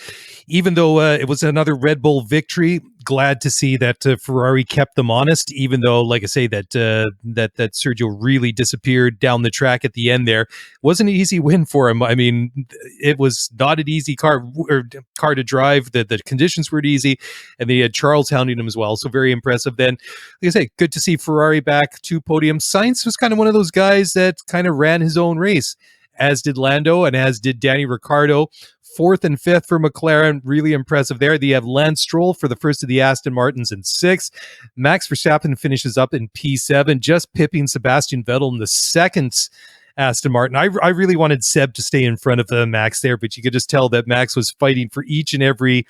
Even though it was another Red Bull victory, glad to see that Ferrari kept them honest, even though, like I say, that Sergio really disappeared down the track at the end. There wasn't an easy win for him. I mean, it was not an easy car to drive. The conditions weren't easy, and they had Charles hounding him as well. So very impressive. Then, like I say, good to see Ferrari back, 2 podiums. Sainz was kind of one of those guys that kind of ran his own race, as did Lando and as did Danny Ricciardo. 4th and 5th for McLaren, really impressive there. They have Lance Stroll for the first of the Aston Martins in 6th. Max Verstappen finishes up in P7, just pipping Sebastian Vettel in the 2nd Aston Martin. I really wanted Seb to stay in front of Max there, but you could just tell that Max was fighting for each and every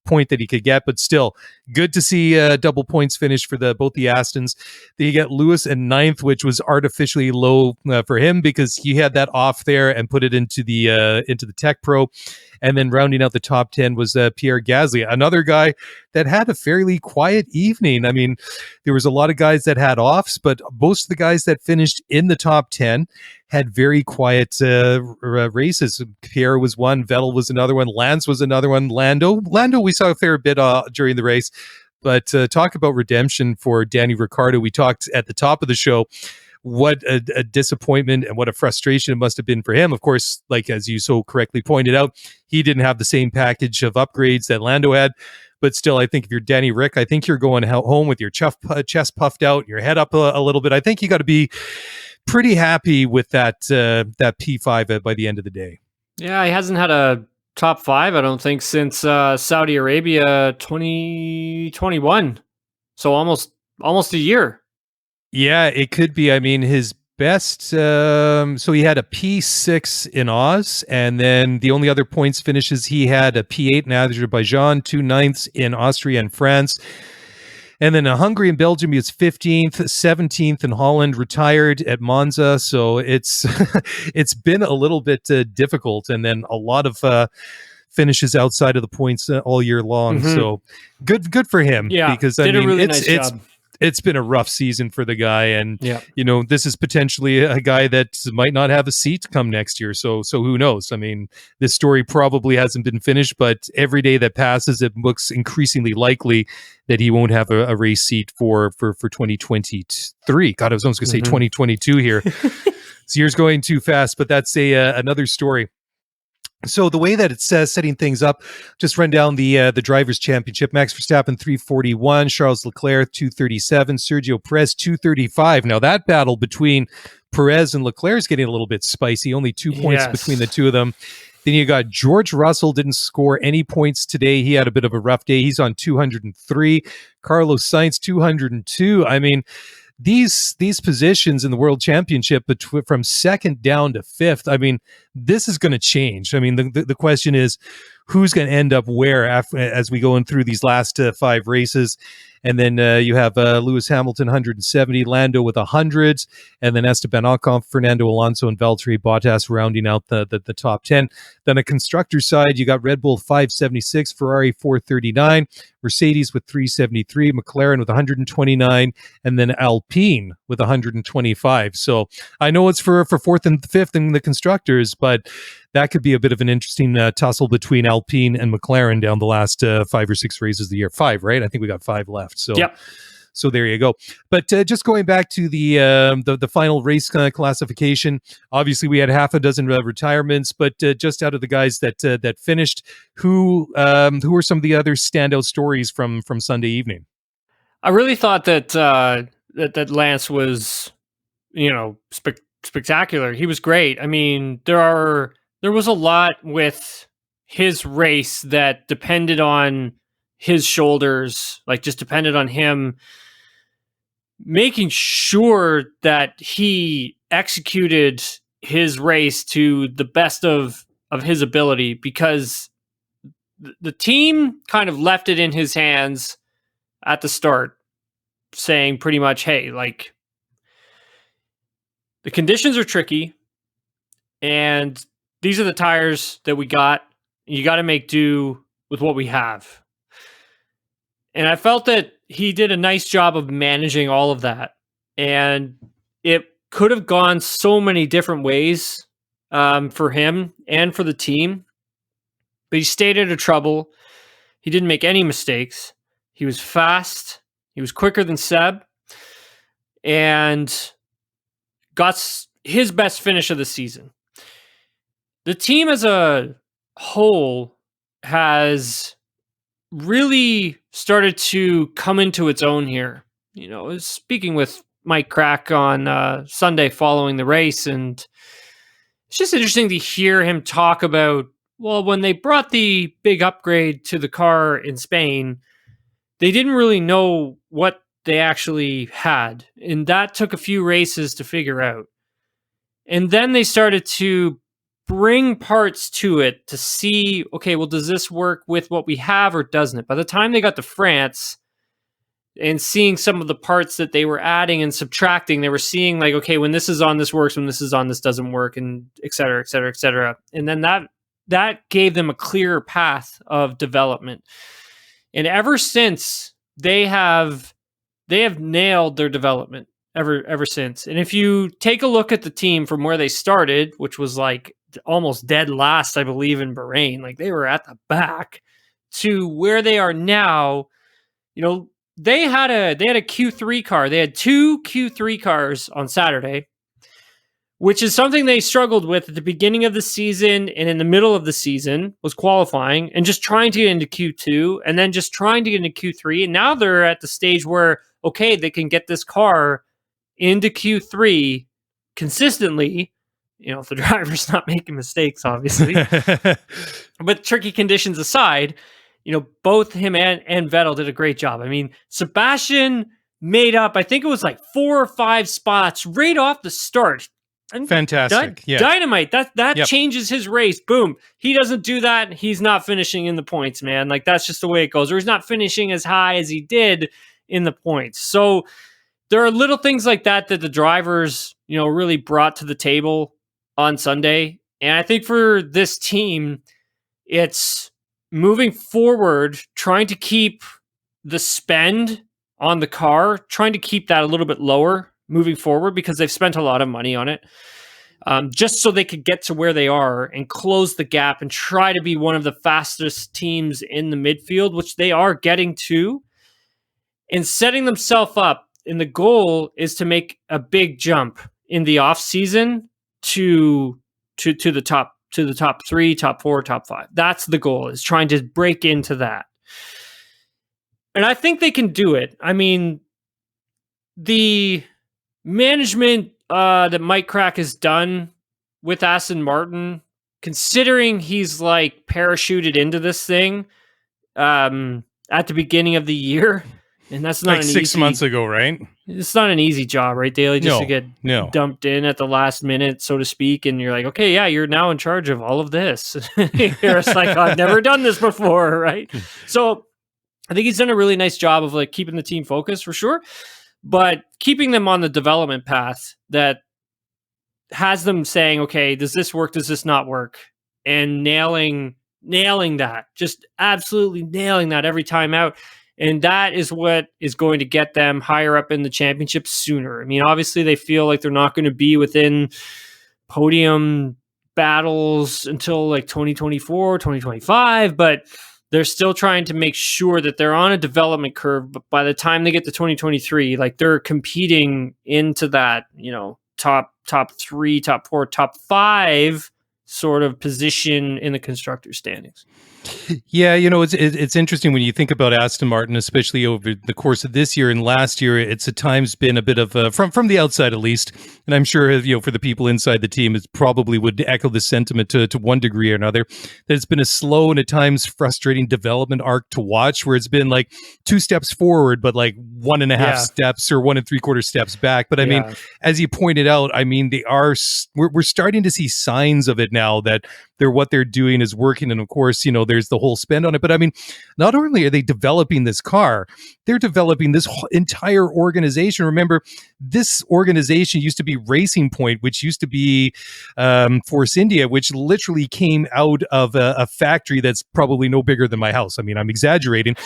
point that he could get, but still good to see double points finish for both the Astons. Then you get Lewis in 9th, which was artificially low for him because he had that off there and put it into the Tech Pro. And then rounding out the top 10 was Pierre Gasly, another guy that had a fairly quiet evening. I mean, there was a lot of guys that had offs, but most of the guys that finished in the top 10 had very quiet races. Pierre was one, Vettel was another one, Lance was another one, Lando we saw a fair bit during the race. But talk about redemption for Danny Ricciardo. We talked at the top of the show what a disappointment and what a frustration it must have been for him. Of course, like as you so correctly pointed out, he didn't have the same package of upgrades that Lando had. But still, I think if you're Danny Rick, I think you're going home with your chest puffed out, your head up a little bit. I think you got to be pretty happy with that P5 by the end of the day. Yeah, he hasn't had a top 5, I don't think, since Saudi Arabia 2021. So almost a year. Yeah, it could be. I mean, his best, so he had a P6 in Oz, and then the only other points finishes he had a P8 in Azerbaijan, 2 9ths in Austria and France. And then Hungary and Belgium, he was 15th, 17th in Holland, retired at Monza. So it's been a little bit difficult. And then a lot of finishes outside of the points all year long. Mm-hmm. So good for him. Yeah, because I mean, really nice job. It's been a rough season for the guy, and this is potentially a guy that might not have a seat come next year. So who knows? I mean, this story probably hasn't been finished, but every day that passes, it looks increasingly likely that he won't have a race seat for 2023. God, I was almost going to say 2022 here. This year's going too fast, but that's another story. So the way that it says setting things up, just run down the Drivers' Championship. Max Verstappen 341, Charles Leclerc 237, Sergio Perez 235. Now that battle between Perez and Leclerc is getting a little bit spicy. Only 2 points between the two of them. Then you got George Russell, didn't score any points today. He had a bit of a rough day. He's on 203. Carlos Sainz 202. I mean, these positions in the World Championship from second down to 5th, I mean, this is going to change. I mean, the question is who's going to end up where as we go in through these last 5 races. And then you have Lewis Hamilton 170, Lando with 100, and then Esteban Ocon, Fernando Alonso, and Valtteri Bottas rounding out the top 10. Then the constructor's side, you got Red Bull 576, Ferrari 439, Mercedes with 373, McLaren with 129, and then Alpine with 125. So I know it's for 4th and 5th in the constructors, but that could be a bit of an interesting tussle between Alpine and McLaren down the last 5 or 6 races of the year. 5, right? I think we got 5 left. So, So there you go. But just going back to the final race classification, obviously we had half a dozen retirements, but just out of the guys that finished, who were some of the other standout stories from Sunday evening? I really thought that that Lance was, spectacular. He was great. I mean, there was a lot with his race that depended on his shoulders, like just depended on him making sure that he executed his race to the best of his ability, because the team kind of left it in his hands at the start, saying pretty much, hey, like, the conditions are tricky and these are the tires that we got. You got to make do with what we have. And I felt that he did a nice job of managing all of that. And it could have gone so many different ways for him and for the team. But he stayed out of trouble. He didn't make any mistakes. He was fast. He was quicker than Seb, and got his best finish of the season. The team as a whole has really started to come into its own here. You know, I was speaking with Mike Crack on Sunday following the race, and it's just interesting to hear him talk about, well, when they brought the big upgrade to the car in Spain, they didn't really know what they actually had. And that took a few races to figure out. And then they started to bring parts to it to see, okay, well, does this work with what we have or doesn't it? By the time they got to France and seeing some of the parts that they were adding and subtracting, they were seeing like, okay, when this is on, this works. When this is on, this doesn't work, and et cetera, et cetera, et cetera. And then that gave them a clearer path of development. And ever since, they have nailed their development ever since. And if you take a look at the team from where they started, which was like almost dead last, I believe, in Bahrain, like they were at the back, to where they are now, you know, they had a Q3 car. They had 2 Q3 cars on Saturday, which is something they struggled with at the beginning of the season and in the middle of the season, was qualifying and just trying to get into Q2 and then just trying to get into Q3. And now they're at the stage where, okay, they can get this car into Q3 consistently, you know, if the driver's not making mistakes, obviously. But tricky conditions aside, you know, both him and Vettel did a great job. I mean, Sebastian made up, I think it was like 4 or 5 spots right off the start. And fantastic. Dynamite. That Yep. changes his race. Boom. He doesn't do that. He's not finishing in the points, man. Like, that's just the way it goes. Or he's not finishing as high as he did in the points. So there are little things like that that the drivers, you know, really brought to the table on Sunday. And I think for this team, it's moving forward, trying to keep the spend on the car, trying to keep that a little bit lower moving forward, because they've spent a lot of money on it, just so they could get to where they are and close the gap and try to be one of the fastest teams in the midfield, which they are getting to, and setting themselves up. And the goal is to make a big jump in the off season to the top 3, top 4, top 5. That's the goal, is trying to break into that. And I think they can do it. I mean, the management that Mike Crack has done with Aston Martin, considering he's like parachuted into this thing at the beginning of the year, and that's not like 6 months ago, right? It's not an easy job, right, Dailey? Just to get dumped in at the last minute, so to speak, and you're like, okay, yeah, you're now in charge of all of this. It's like, I've never done this before, right? So I think he's done a really nice job of like keeping the team focused, for sure, but keeping them on the development path that has them saying, okay, does this work? Does this not work? And nailing that, just absolutely nailing that every time out. And that is what is going to get them higher up in the championship sooner. I mean, obviously they feel like they're not going to be within podium battles until like 2024, 2025, but they're still trying to make sure that they're on a development curve. But by the time they get to 2023, like they're competing into that, you know, top 3, top 4, top 5 sort of position in the constructors standings. Yeah, you know, it's interesting when you think about Aston Martin, especially over the course of this year and last year. It's at times been a bit of from the outside, at least, and I'm sure, you know, for the people inside the team, it probably would echo the sentiment to one degree or another, that it's been a slow and at times frustrating development arc to watch, where it's been like 2 steps forward, but like 1.5 steps or 1 3/4 steps back. But I mean, as you pointed out, I mean, we're starting to see signs of it now, that what they're doing is working. And of course, you know, there's the whole spend on it. But I mean, not only are they developing this car, they're developing this entire organization. Remember, this organization used to be Racing Point, which used to be Force India, which literally came out of a factory that's probably no bigger than my house. I mean, I'm exaggerating.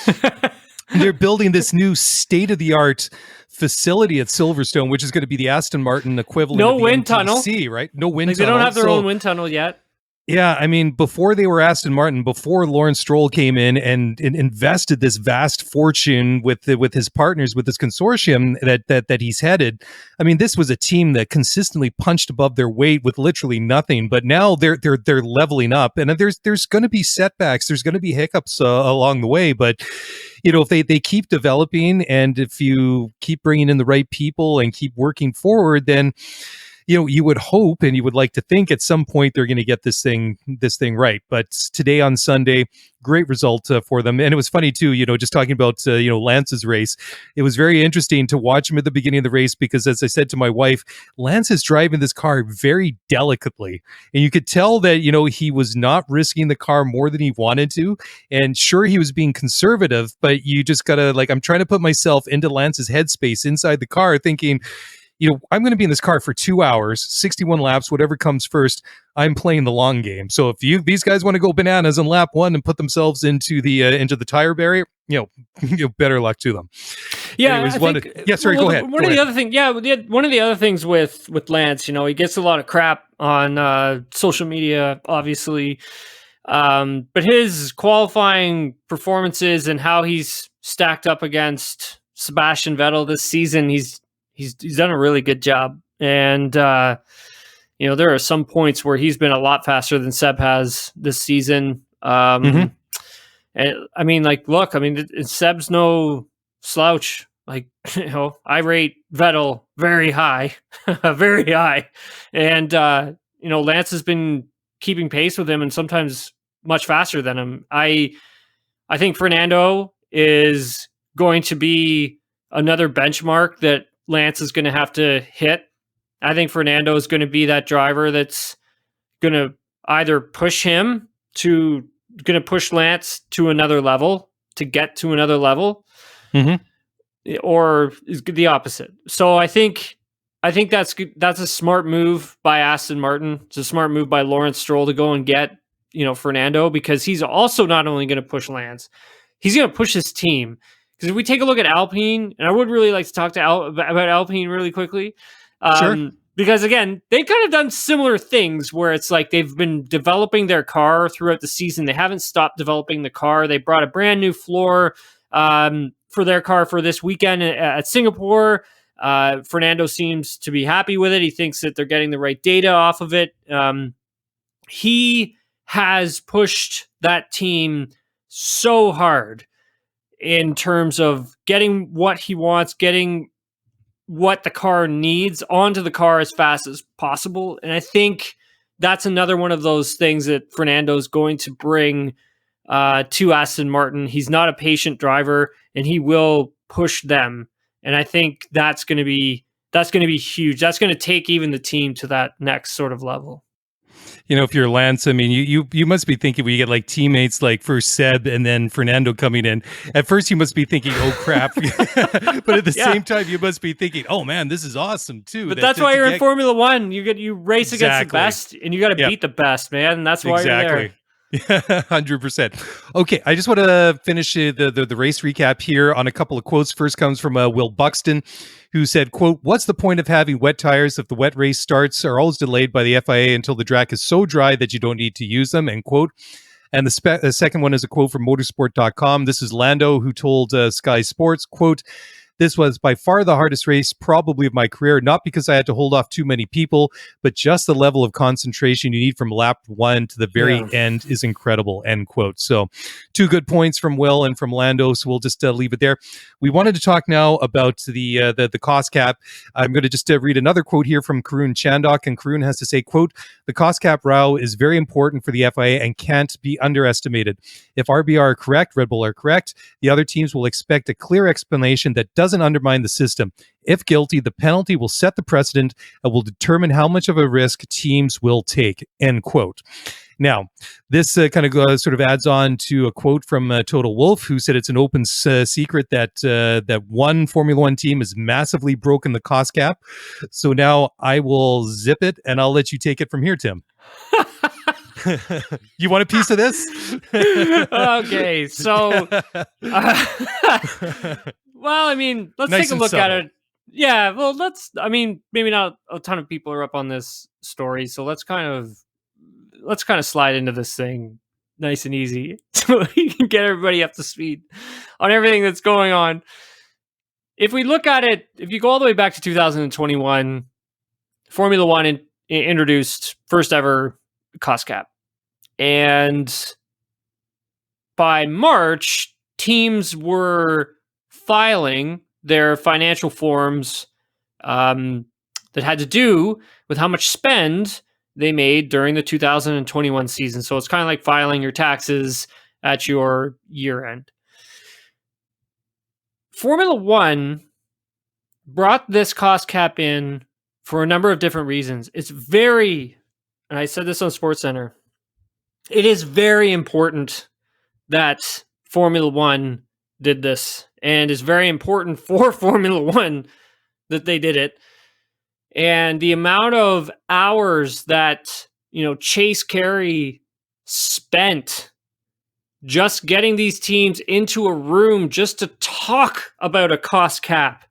They're building this new state-of-the-art facility at Silverstone, which is going to be the Aston Martin equivalent. No of the wind MTC, tunnel, right? No wind like tunnel. They don't have their own wind tunnel yet. Yeah, I mean, before they were Aston Martin, before Lawrence Stroll came in and invested this vast fortune with his partners, with this consortium that he's headed, I mean, this was a team that consistently punched above their weight with literally nothing. But now they're leveling up, and there's going to be setbacks, there's going to be hiccups along the way, but if they keep developing, and if you keep bringing in the right people and keep working forward, then you would hope and you would like to think at some point they're going to get this thing right. But today on Sunday, great result for them. And it was funny too, just talking about, Lance's race. It was very interesting to watch him at the beginning of the race because, as I said to my wife, Lance is driving this car very delicately. And you could tell that, he was not risking the car more than he wanted to. And sure, he was being conservative, but you just got to, I'm trying to put myself into Lance's headspace inside the car thinking, I'm going to be in this car for 2 hours, 61 laps, whatever comes first. I'm playing the long game. So if these guys want to go bananas in lap one and put themselves into the tire barrier, better luck to them. Yeah, Anyways, go ahead. One of the other things with Lance, he gets a lot of crap on social media, obviously, but his qualifying performances and how he's stacked up against Sebastian Vettel this season, he's done a really good job. And, there are some points where he's been a lot faster than Seb has this season. And I mean, Seb's no slouch. I rate Vettel very high, very high. And, Lance has been keeping pace with him and sometimes much faster than him. I think Fernando is going to be another benchmark that Lance is going to have to hit. I think Fernando is going to be that driver that's going to either push Lance to another level, to get to another level, or is the opposite. So I think that's a smart move by Aston Martin. It's a smart move by Lawrence Stroll to go and get, Fernando, because he's also not only going to push Lance, he's going to push his team. Because if we take a look at Alpine, and I would really like to talk about Alpine really quickly, Sure. Because again, they've kind of done similar things where it's like they've been developing their car throughout the season. They haven't stopped developing the car. They brought a brand new floor for their car for this weekend at Singapore. Fernando seems to be happy with it. He thinks that they're getting the right data off of it. He has pushed that team so hard in terms of getting what he wants, getting what the car needs onto the car as fast as possible. And I think that's another one of those things that Fernando's going to bring to Aston Martin. He's not a patient driver, and he will push them. And I think that's going to be huge. That's going to take even the team to that next sort of level. If you're Lance, I mean, you must be thinking when you get teammates like first Seb and then Fernando coming in. At first, you must be thinking, "Oh crap!" But at the same time, you must be thinking, "Oh man, this is awesome too." But that's why you're in Formula One. You race against the best, and you got to beat the best, man. And that's why you're there. 100%. Okay, I just want to finish the race recap here on a couple of quotes. First comes from Will Buxton, who said, quote, "What's the point of having wet tires if the wet race starts are always delayed by the FIA until the track is so dry that you don't need to use them," end quote. And the second one is a quote from motorsport.com. This is Lando, who told Sky Sports, quote, "This was by far the hardest race probably of my career, not because I had to hold off too many people, but just the level of concentration you need from lap one to the very end is incredible," end quote. So 2 good points from Will and from Lando, so we'll just leave it there. We wanted to talk now about the cost cap. I'm going to just read another quote here from Karun Chandok, and Karun has to say, quote, "The cost cap row is very important for the FIA and can't be underestimated. If RBR are correct, Red Bull are correct, the other teams will expect a clear explanation that doesn't undermine the system. If guilty, the penalty will set the precedent and will determine how much of a risk teams will take," end quote. Now, this kind of sort of adds on to a quote from Total Wolf, who said it's an open secret that one Formula One team has massively broken the cost cap. So now I will zip it, and I'll let you take it from here, Tim. You want a piece of this? Okay, so well, I mean, let's take a look at it. Yeah, well, maybe not a ton of people are up on this story, so let's kind of let's kind of slide into this thing nice and easy so we can get everybody up to speed on everything that's going on. If we look at it, if you go all the way back to 2021, Formula One introduced first ever cost cap. And by March, teams were filing their financial forms that had to do with how much spend they made during the 2021 season. So it's kind of like filing your taxes at your year end. Formula One brought this cost cap in for a number of different reasons. It's very, and I said this on SportsCenter, it is very important that Formula One did this, and it's very important for Formula One that they did it. And the amount of hours that, Chase Carey spent just getting these teams into a room just to talk about a cost cap,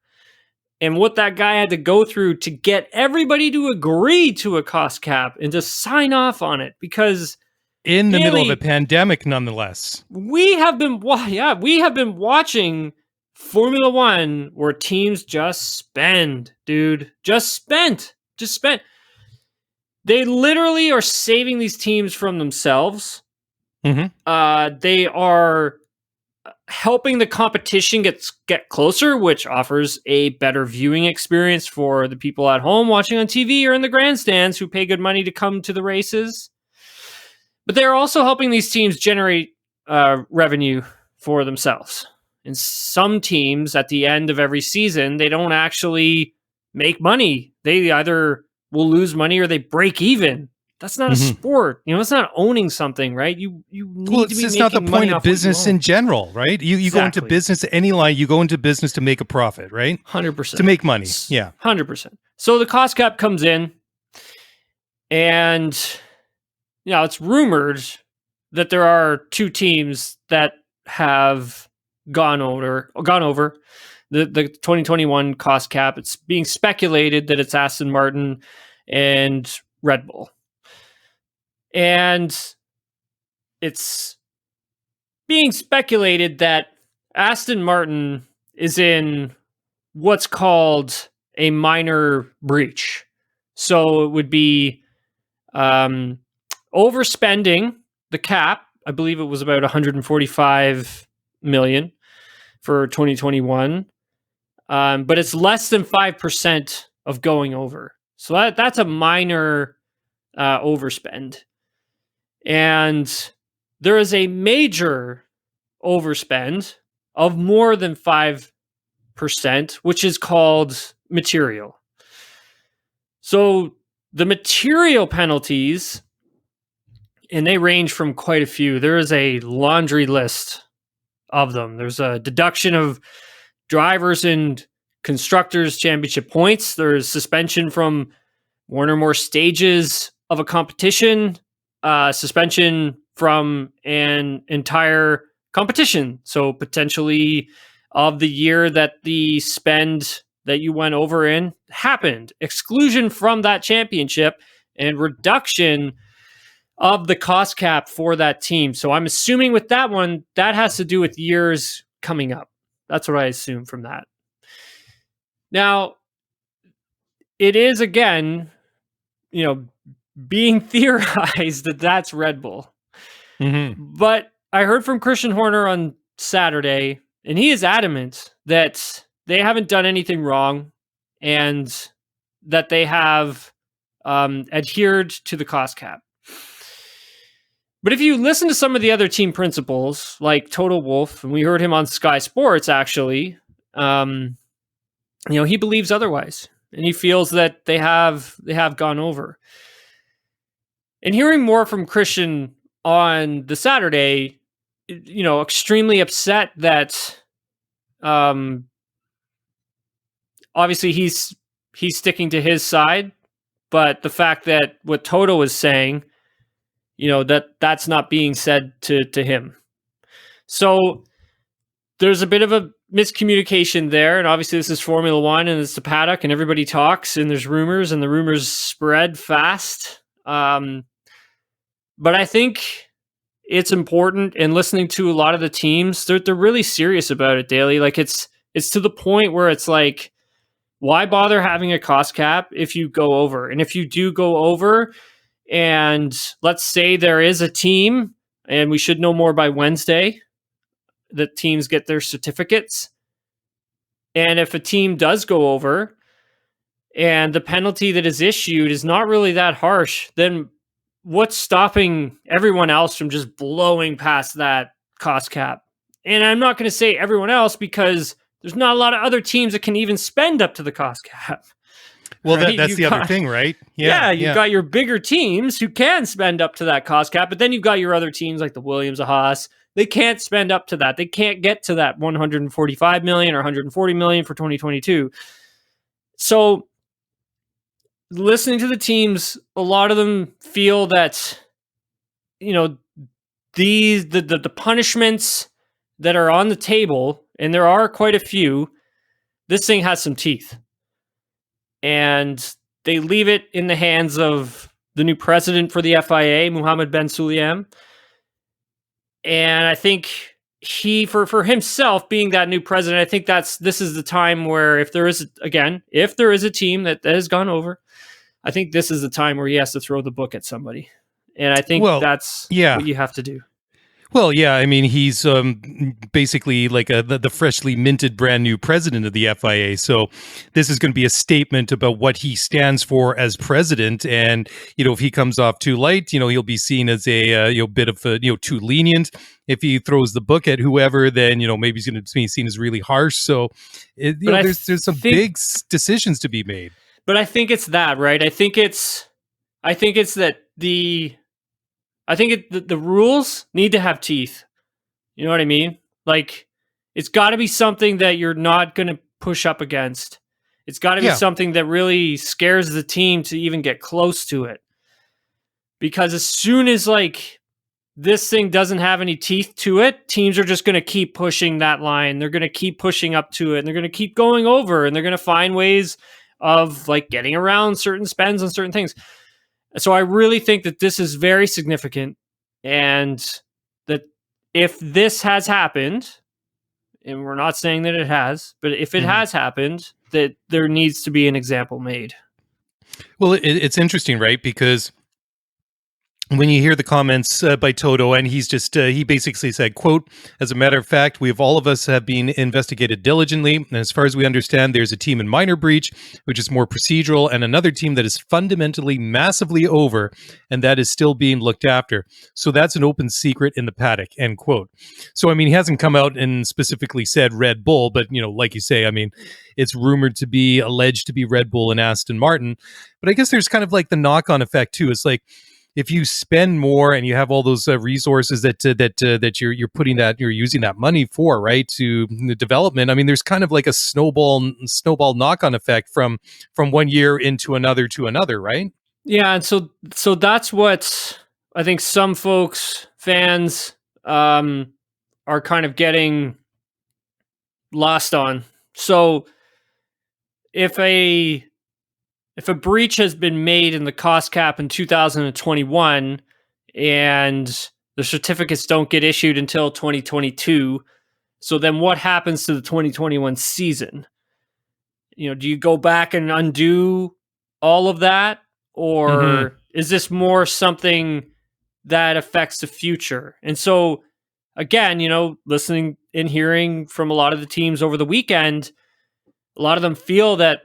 and what that guy had to go through to get everybody to agree to a cost cap and to sign off on it, because in the middle of a pandemic, nonetheless, we have been watching Formula One where teams just spend, dude, just spent. They literally are saving these teams from themselves. Mm-hmm. They are helping the competition get closer, which offers a better viewing experience for the people at home watching on TV or in the grandstands who pay good money to come to the races. But they're also helping these teams generate revenue for themselves. And some teams at the end of every season, they don't actually make money. They either will lose money or they break even. That's not a sport. It's not owning something, right? You need to be. It's not the point of business in general, right? You go into business, any line, you go into business to make a profit, right? 100%. To make money. Yeah. 100%. So the cost cap comes in, and it's rumored that there are two teams that have gone over the 2021 cost cap. It's being speculated that it's Aston Martin and Red Bull. And it's being speculated that Aston Martin is in what's called a minor breach. So it would be overspending the cap. I believe it was about 145 million for 2021. But it's less than 5% of going over. So that's a minor overspend. And there is a major overspend of more than 5%, which is called material. So the material penalties, and they range from quite a few. There is a laundry list of them. There's a deduction of drivers and constructors championship points. There's suspension from one or more stages of a competition, suspension from an entire competition. So potentially of the year that the spend that you went over in happened, exclusion from that championship, and reduction of the cost cap for that team. So I'm assuming with that one, that has to do with years coming up. That's what I assume from that. Now, it is, again, being theorized that that's Red Bull. Mm-hmm. But I heard from Christian Horner on Saturday, and he is adamant that they haven't done anything wrong and that they have adhered to the cost cap. But if you listen to some of the other team principals, like Toto Wolff, and we heard him on Sky Sports, actually, he believes otherwise. And he feels that they have gone over. And hearing more from Christian on the Saturday, extremely upset that obviously he's sticking to his side, but the fact that what Toto is saying, that's not being said to him. So there's a bit of a miscommunication there. And obviously this is Formula One and it's the paddock and everybody talks and there's rumors and the rumors spread fast. But I think it's important, and listening to a lot of the teams, they're really serious about it, Dailey. Like it's to the point where it's like, why bother having a cost cap if you go over? And if you do go over, and let's say there is a team, and we should know more by Wednesday, that teams get their certificates. And if a team does go over and the penalty that is issued is not really that harsh, then what's stopping everyone else from just blowing past that cost cap? And I'm not going to say everyone else, because there's not a lot of other teams that can even spend up to the cost cap. Well, right? that's the other thing, right? You've got your bigger teams who can spend up to that cost cap, but then you've got your other teams like the Williams, the Haas. They can't spend up to that. They can't get to that 145 million or 140 million for 2022. So listening to the teams, a lot of them feel that, you know, the punishments that are on the table, and there are quite a few, this thing has some teeth. And they leave it in the hands of the new president for the FIA, Mohammed Ben Sulayem. And I think he, for himself being that new president, I think this is the time where if there is a team that has gone over, I think this is the time where he has to throw the book at somebody. And I think that's what you have to do. Well, yeah, I mean, he's basically like the freshly minted brand new president of the FIA. So this is going to be a statement about what he stands for as president. And, you know, if he comes off too light, you know, he'll be seen as a bit of too lenient. If he throws the book at whoever, then, you know, maybe he's going to be seen as really harsh. So there's some big decisions to be made. But I think it's that, right? I think it's that the rules need to have teeth. You know what I mean? Like, it's got to be something that you're not going to push up against. It's got to be something that really scares the team to even get close to it. Because as soon as, like, this thing doesn't have any teeth to it, teams are just going to keep pushing that line. They're going to keep pushing up to it, and they're going to keep going over, and they're going to find ways of, like, getting around certain spends on certain things. So I really think that this is very significant, and that if this has happened, and we're not saying that it has, but if it has happened, that there needs to be an example made. Well, it's interesting, right? Because when you hear the comments by Toto, and he's just, he basically said, quote, "As a matter of fact, all of us have been investigated diligently. And as far as we understand, there's a team in minor breach, which is more procedural, and another team that is fundamentally massively over, and that is still being looked after. So that's an open secret in the paddock," end quote. So, I mean, he hasn't come out and specifically said Red Bull, but, you know, like you say, I mean, it's alleged to be Red Bull and Aston Martin. But I guess there's kind of like the knock-on effect too. It's like, if you spend more and you have all those resources that you're using that money for, right, to the development, I mean, there's kind of like a snowball knock-on effect from one year into another to another, right? Yeah, and so that's what I think some fans are kind of getting lost on. So if a breach has been made in the cost cap in 2021 and the certificates don't get issued until 2022, so then what happens to the 2021 season? You know, do you go back and undo all of that? Or is this more something that affects the future? And so, again, you know, listening and hearing from a lot of the teams over the weekend, a lot of them feel that,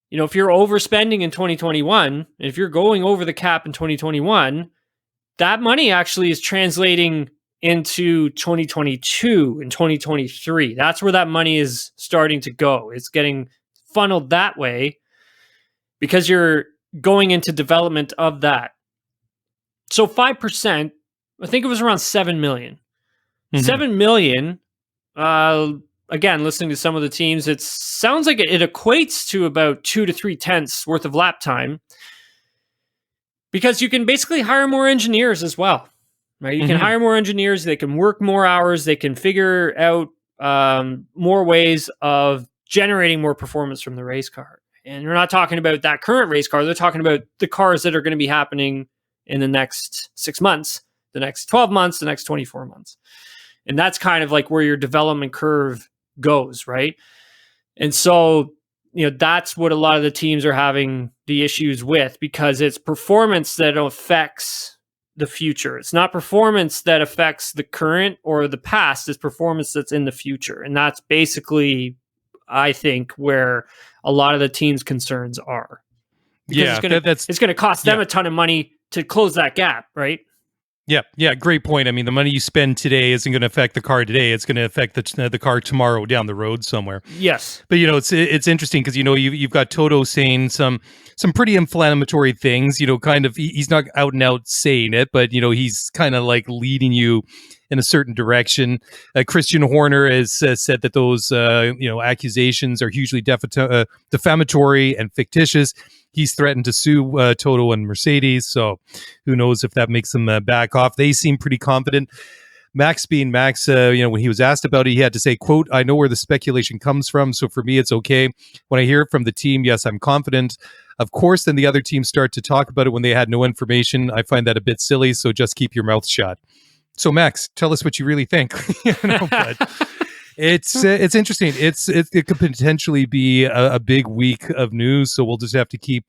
you know, if you're overspending in 2021, if you're going over the cap in 2021, that money actually is translating into 2022 and 2023. That's where that money is starting to go. It's getting funneled that way because you're going into development of that. So 5%, I think it was around 7 million. 7 million, again, listening to some of the teams, it sounds like it equates to about 2 to 3 tenths worth of lap time, because you can basically hire more engineers as well, right? You can hire more engineers. They can work more hours. They can figure out more ways of generating more performance from the race car. And we're not talking about that current race car. They're talking about the cars that are going to be happening in the next 6 months, the next 12 months, the next 24 months. And that's kind of like where your development curve goes, right? And so, that's what a lot of the teams are having the issues with, because it's performance that affects the future. It's not performance that affects the current or the past. It's performance that's in the future. And that's basically, I think, where a lot of the teams' concerns are. Because it's going to cost them a ton of money to close that gap, right? Yeah, great point. I mean, the money you spend today isn't going to affect the car today. It's going to affect the car tomorrow down the road somewhere. Yes. But, it's interesting because, you've got Toto saying some pretty inflammatory things, kind of, he's not out and out saying it, but, he's kind of like leading you in a certain direction. Christian Horner has said that those, accusations are hugely defamatory and fictitious. He's threatened to sue Toto and Mercedes, so who knows if that makes them back off. They seem pretty confident. Max being Max, when he was asked about it, he had to say, quote, "I know where the speculation comes from, so for me, it's okay. When I hear it from the team, yes, I'm confident. Of course, then the other teams start to talk about it when they had no information. I find that a bit silly, so just keep your mouth shut." So, Max, tell us what you really think. But it's interesting. It could potentially be a big week of news, so we'll just have to keep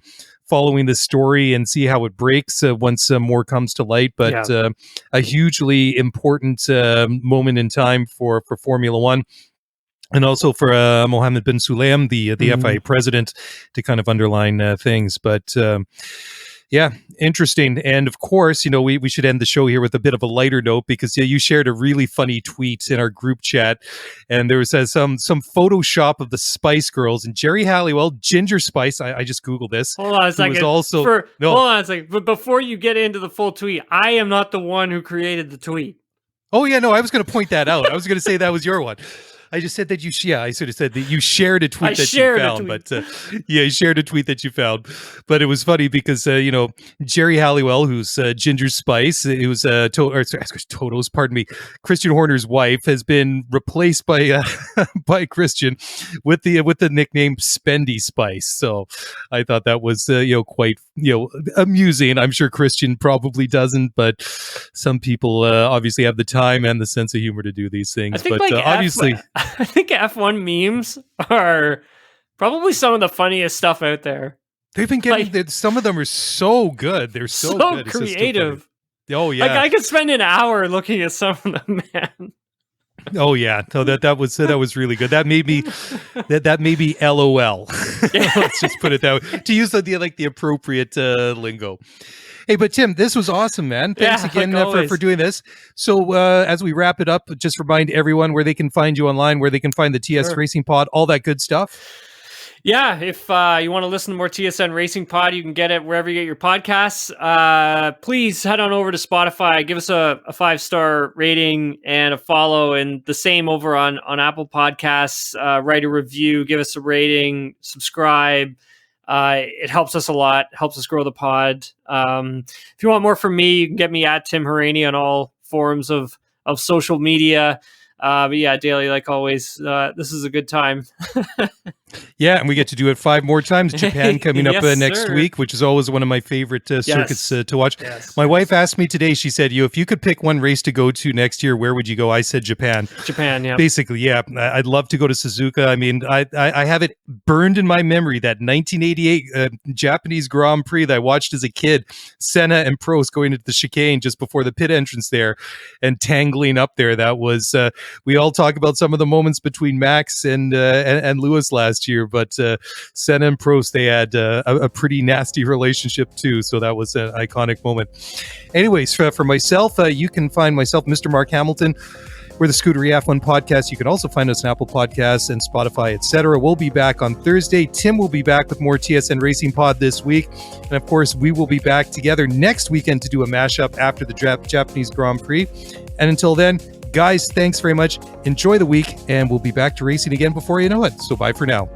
following this story and see how it breaks once more comes to light. But a hugely important moment in time for Formula One. And also for Mohammed bin Sulayem, the FIA president, to kind of underline things. But yeah, interesting. And of course, we should end the show here with a bit of a lighter note, because you shared a really funny tweet in our group chat, and there was some Photoshop of the Spice Girls and Jerry Halliwell, Ginger Spice. I just Googled this. Hold on a second. Hold on a second. But before you get into the full tweet, I am not the one who created the tweet. Oh yeah, no, I was going to point that out. I was going to say that was your one. I just said that I sort of said that you shared a tweet that you found, but you shared a tweet that you found. But it was funny because Jerry Halliwell, who's Ginger Spice, it was Toto's, pardon me, Christian Horner's wife, has been replaced by by Christian with the nickname Spendy Spice. So I thought that was quite amusing. I'm sure Christian probably doesn't, but some people obviously have the time and the sense of humor to do these things. But obviously. I think F1 memes are probably some of the funniest stuff out there. They've been getting some of them are so good. They're so good. Creative. Oh yeah, I could spend an hour looking at some of them, man. Oh yeah, no, that was really good. That made me LOL. Let's just put it that way, to use the appropriate lingo. Hey, but Tim, this was awesome, man. Thanks again for doing this. So as we wrap it up, just remind everyone where they can find you online, where they can find the TS Racing Pod, all that good stuff. Yeah, if you want to listen to more TSN Racing Pod, you can get it wherever you get your podcasts. Please head on over to Spotify, give us a 5-star rating and a follow, and the same over on Apple Podcasts. Write a review, give us a rating, subscribe. It helps us a lot, helps us grow the pod. If you want more from me, you can get me at Tim Hauraney on all forms of social media. But yeah, Dailey, like always, this is a good time. Yeah, and we get to do it 5 more times. Japan coming up next week, which is always one of my favorite circuits to watch. Yes. My wife asked me today, she said, if you could pick one race to go to next year, where would you go? I said Japan. Japan, yeah. Basically, yeah. I'd love to go to Suzuka. I mean, I have it burned in my memory, that 1988 Japanese Grand Prix that I watched as a kid, Senna and Prost going into the chicane just before the pit entrance there and tangling up there. That was, we all talk about some of the moments between Max and Lewis last year, but Senna and Prost, they had a pretty nasty relationship too, so that was an iconic moment. Anyways, for myself, you can find myself, Mr. Mark Hamilton. We're the Scuderia F1 podcast. You can also find us on Apple Podcasts and Spotify, etc. We'll be back on Thursday. Tim will be back with more TSN Racing Pod this week, and of course, we will be back together next weekend to do a mashup after the Japanese Grand Prix. And until then, guys, thanks very much. Enjoy the week, and we'll be back to racing again before you know it. So bye for now.